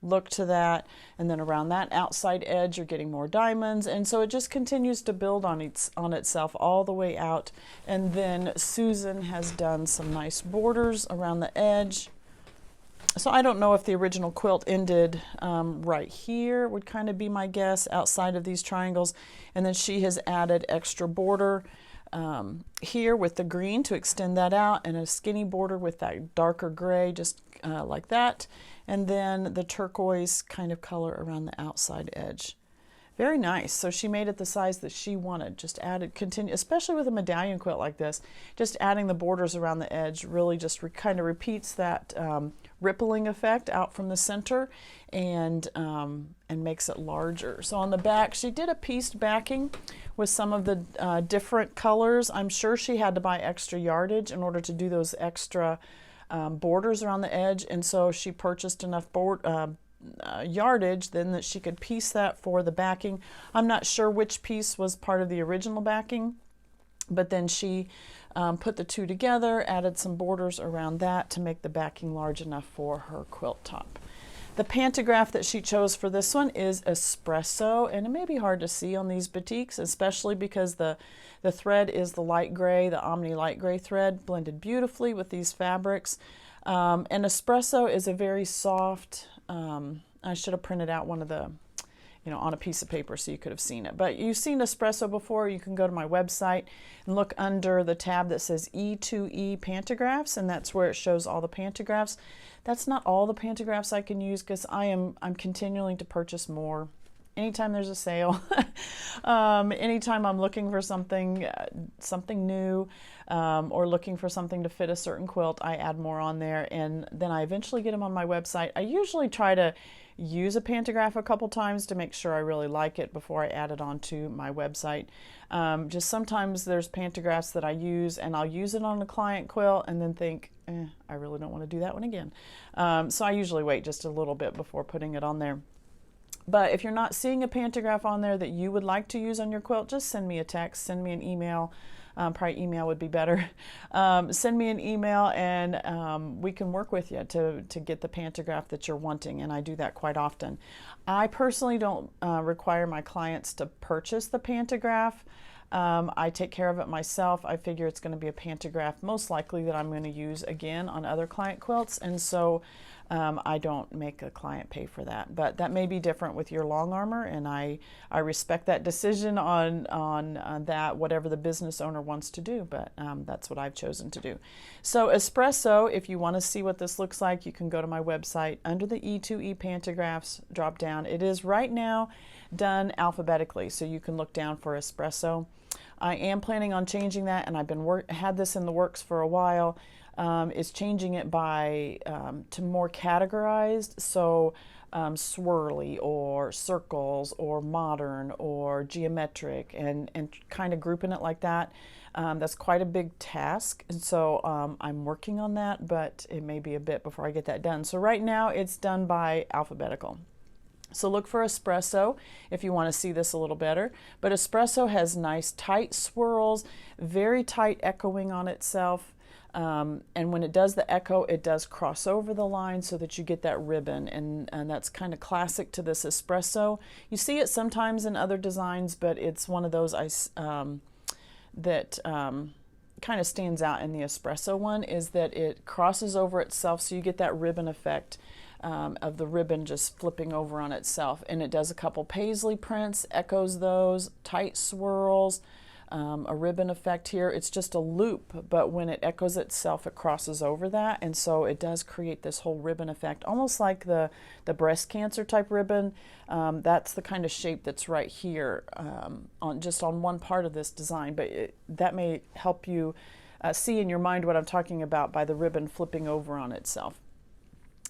look to that. And then around that outside edge, you're getting more diamonds. And so it just continues to build on itself all the way out. And then Susan has done some nice borders around the edge. So I don't know if the original quilt ended right here, would kind of be my guess, outside of these triangles. And then she has added extra border here with the green to extend that out, and a skinny border with that darker gray, just like that. And then the turquoise kind of color around the outside edge. Very nice. So she made it the size that she wanted, just added, continue, especially with a medallion quilt like this, just adding the borders around the edge really just kind of repeats that rippling effect out from the center and makes it larger. So on the back, she did a pieced backing with some of the different colors. I'm sure she had to buy extra yardage in order to do those extra borders around the edge, and so she purchased enough yardage then that she could piece that for the backing. I'm not sure which piece was part of the original backing, but then she put the two together, added some borders around that to make the backing large enough for her quilt top. The pantograph that she chose for this one is espresso, and it may be hard to see on these batiks, especially because the thread is the light gray, the Omni light gray thread, blended beautifully with these fabrics. And espresso is a very soft, I should have printed out one of the, on a piece of paper so you could have seen it. But you've seen espresso before. You can go to my website and look under the tab that says E2E pantographs, and that's where it shows all the pantographs. That's not all the pantographs I can use because I'm continuing to purchase more. Anytime there's a sale, anytime I'm looking for something new, or looking for something to fit a certain quilt, I add more on there, and then I eventually get them on my website. I usually try to use a pantograph a couple times to make sure I really like it before I add it onto my website. Just sometimes there's pantographs that I use, and I'll use it on a client quilt and then think, I really don't want to do that one again. So I usually wait just a little bit before putting it on there. But if you're not seeing a pantograph on there that you would like to use on your quilt, just send me a text, send me an email. Probably email would be better. Send me an email, and we can work with you to get the pantograph that you're wanting, and I do that quite often. I personally don't require my clients to purchase the pantograph. I take care of it myself. I figure it's going to be a pantograph most likely that I'm going to use again on other client quilts, and so I don't make a client pay for that. But that may be different with your Longarmer, and I respect that decision on that, whatever the business owner wants to do, but that's what I've chosen to do. So espresso, if you want to see what this looks like, you can go to my website under the E2E pantographs drop down. It is right now done alphabetically, so you can look down for espresso. I am planning on changing that, and I've been had this in the works for a while. Is changing it by to more categorized, so swirly or circles or modern or geometric, and kind of grouping it like that. That's quite a big task, and so I'm working on that, but it may be a bit before I get that done. So right now it's done by alphabetical. So look for espresso if you want to see this a little better. But espresso has nice tight swirls, very tight echoing on itself. And when it does the echo, it does cross over the line so that you get that ribbon, and that's kind of classic to this espresso. You see it sometimes in other designs, but it's one of those that kind of stands out in the espresso one, is that it crosses over itself, so you get that ribbon effect of the ribbon just flipping over on itself. And it does a couple paisley prints, echoes those, tight swirls, a ribbon effect here. It's just a loop, but when it echoes itself, it crosses over that, and so it does create this whole ribbon effect, almost like the breast cancer type ribbon. That's the kind of shape that's right here on one part of this design, but that may help you see in your mind what I'm talking about by the ribbon flipping over on itself.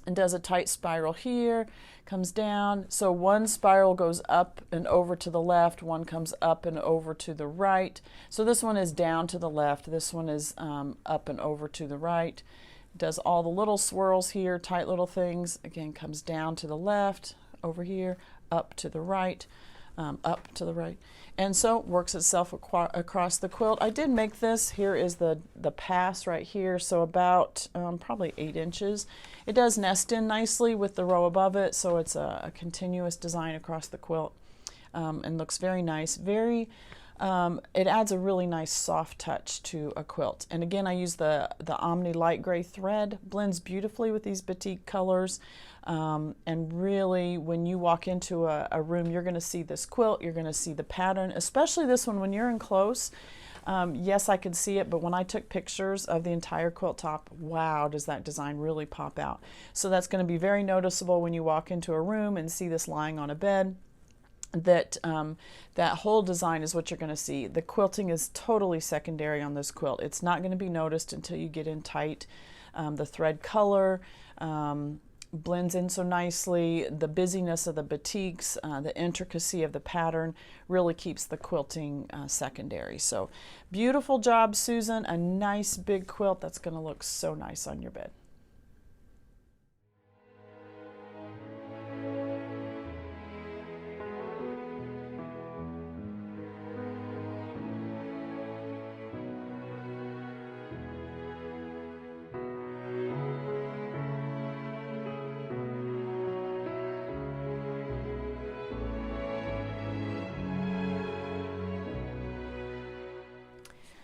And does a tight spiral here, comes down. So one spiral goes up and over to the left, one comes up and over to the right. So this one is down to the left, this one is up and over to the right. Does all the little swirls here, tight little things. Again, comes down to the left, over here, up to the right, up to the right. And so works itself across the quilt. I did make this. Here is the pass right here, so about probably 8 inches. It does nest in nicely with the row above it, so it's a continuous design across the quilt, and looks very nice. It adds a really nice soft touch to a quilt. And again, I use the Omni light gray thread, blends beautifully with these batik colors. And really, when you walk into a room, you're going to see this quilt, you're going to see the pattern, especially this one when you're in close. Yes, I could see it, but when I took pictures of the entire quilt top, wow, does that design really pop out. So that's going to be very noticeable when you walk into a room and see this lying on a bed. That whole design is what you're going to see. The quilting is totally secondary on this quilt. It's not going to be noticed until you get in tight. The thread color blends in so nicely. The busyness of the batiks, the intricacy of the pattern really keeps the quilting secondary. So beautiful job, Susan. A nice big quilt that's going to look so nice on your bed.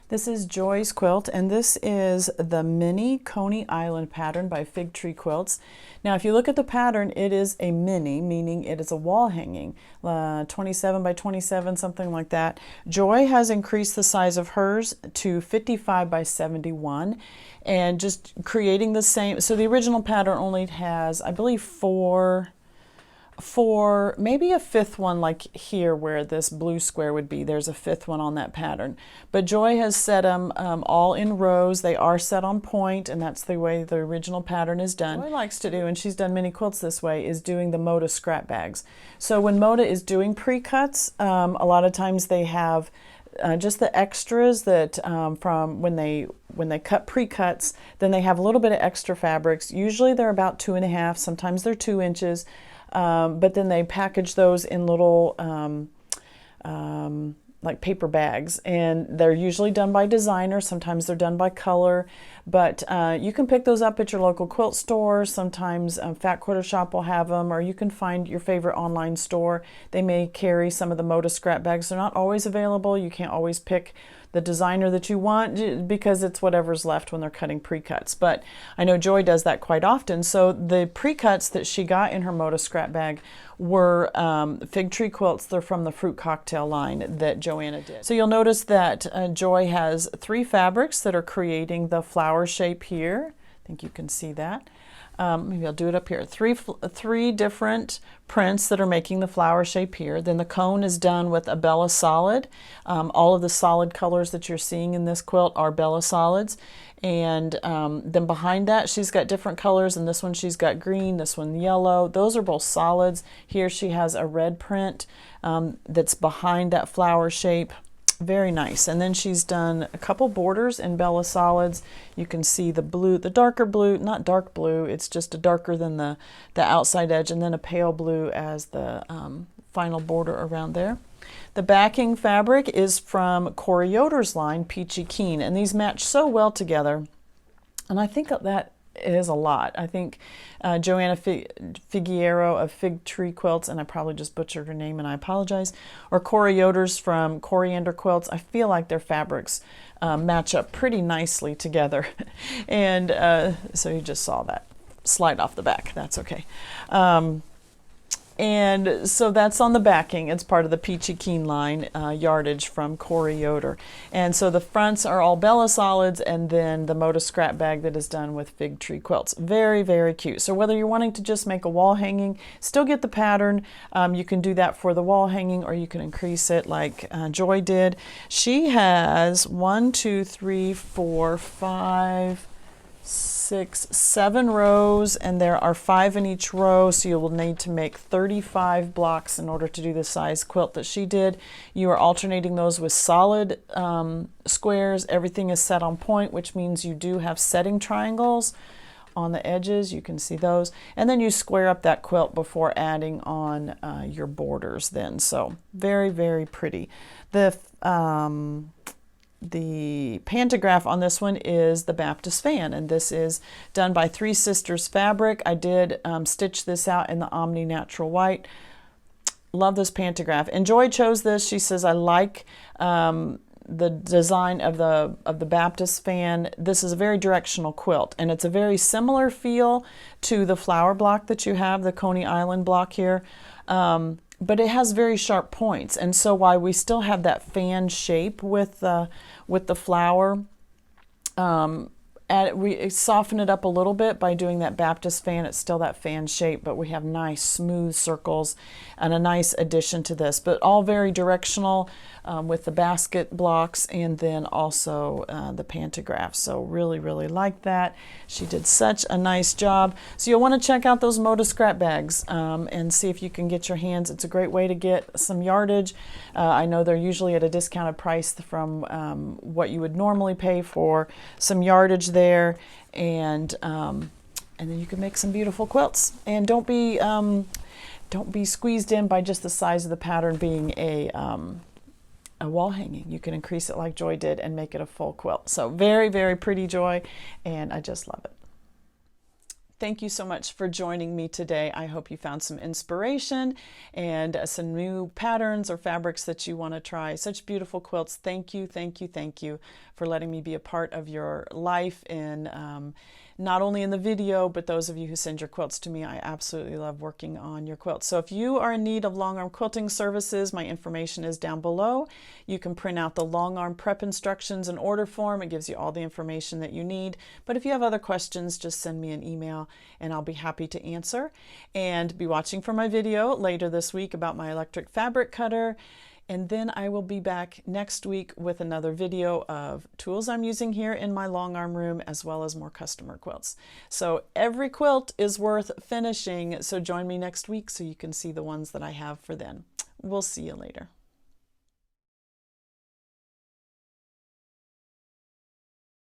This is Joy's quilt, and this is the mini Coney Island pattern by Fig Tree Quilts. Now, if you look at the pattern, it is a mini, meaning it is a wall hanging, 27 by 27, something like that. Joy has increased the size of hers to 55 by 71, and just creating the same. So the original pattern only has, I believe, four, maybe a fifth one, like here where this blue square would be. There's a fifth one on that pattern. But Joy has set them all in rows. They are set on point, and that's the way the original pattern is done. What Joy likes to do, and she's done many quilts this way, is doing the Moda scrap bags. So when Moda is doing pre-cuts, a lot of times they have just the extras that from when they cut pre-cuts, then they have a little bit of extra fabrics. Usually they're about 2.5, sometimes they're 2 inches. But then they package those in little like paper bags, and they're usually done by designer. Sometimes they're done by color, but you can pick those up at your local quilt store. Sometimes Fat Quarter Shop will have them, or you can find your favorite online store. They may carry some of the Moda scrap bags. They're not always available. You can't always pick the designer that you want because it's whatever's left when they're cutting pre-cuts. But I know Joy does that quite often. So the pre-cuts that she got in her Moda scrap bag were Fig Tree Quilts. They're from the Fruit Cocktail line that Joanna did. So you'll notice that Joy has 3 fabrics that are creating the flower shape here. I think you can see that. Maybe I'll do it up here. Three different prints that are making the flower shape here. Then the cone is done with a Bella Solid. All of the solid colors that you're seeing in this quilt are Bella Solids. And then behind that, she's got different colors. And this one she's got green, this one yellow. Those are both solids. Here she has a red print that's behind that flower shape. Very nice. And then she's done a couple borders in Bella Solids. You can see the blue, the darker blue, not dark blue, it's just a darker than the outside edge, and then a pale blue as the final border around there. The backing fabric is from Corey Yoder's line, Peachy Keen, and these match so well together. And I think that is a lot. I think Joanna Figueroa of Fig Tree Quilts, and I probably just butchered her name and I apologize, or Corey Yoder's from Coriander Quilts. I feel like their fabrics match up pretty nicely together. And so you just saw that slide off the back. That's okay. And so that's on the backing. It's part of the Peachy Keen line yardage from Corey Yoder. And so the fronts are all Bella Solids, and then the Moda scrap bag that is done with Fig Tree Quilts. Very, very cute. So whether you're wanting to just make a wall hanging, still get the pattern, you can do that for the wall hanging, or you can increase it like Joy did. She has 1, 2, 3, 4, 5, 6, 7 rows, and there are 5 in each row, so you will need to make 35 blocks in order to do the size quilt that she did. You are alternating those with solid squares. Everything is set on point, which means you do have setting triangles on the edges. You can see those, and then you square up that quilt before adding on your borders then. So very, very pretty. The pantograph on this one is the Baptist fan, and this is done by Three Sisters Fabric. I did stitch this out in the Omni Natural White. Love this pantograph. And Joy chose this. She says, I like the design of the Baptist fan. This is a very directional quilt, and it's a very similar feel to the flower block that you have, the Coney Island block here. But it has very sharp points, and so while we still have that fan shape with the flower, we soften it up a little bit by doing that Baptist fan. It's still that fan shape, but we have nice smooth circles and a nice addition to this, but all very directional with the basket blocks and then also the pantograph. So really, really like that. She did such a nice job. So you'll want to check out those Moda scrap bags and see if you can get your hands. It's a great way to get some yardage. I know they're usually at a discounted price from what you would normally pay for some yardage there, and then you can make some beautiful quilts. And don't be squeezed in by just the size of the pattern being a wall hanging. You can increase it like Joy did and make it a full quilt. So very, very pretty, Joy, and I just love it. Thank you so much for joining me today. I hope you found some inspiration and some new patterns or fabrics that you want to try. Such beautiful quilts. Thank you, thank you, thank you for letting me be a part of your life, and not only in the video, but those of you who send your quilts to me. I absolutely love working on your quilts. So if you are in need of long arm quilting services, my information is down below. You can print out the long arm prep instructions and order form. It gives you all the information that you need. But if you have other questions, just send me an email and I'll be happy to answer. And be watching for my video later this week about my electric fabric cutter. And then I will be back next week with another video of tools I'm using here in my long arm room, as well as more customer quilts. So every quilt is worth finishing. So join me next week so you can see the ones that I have for then. We'll see you later.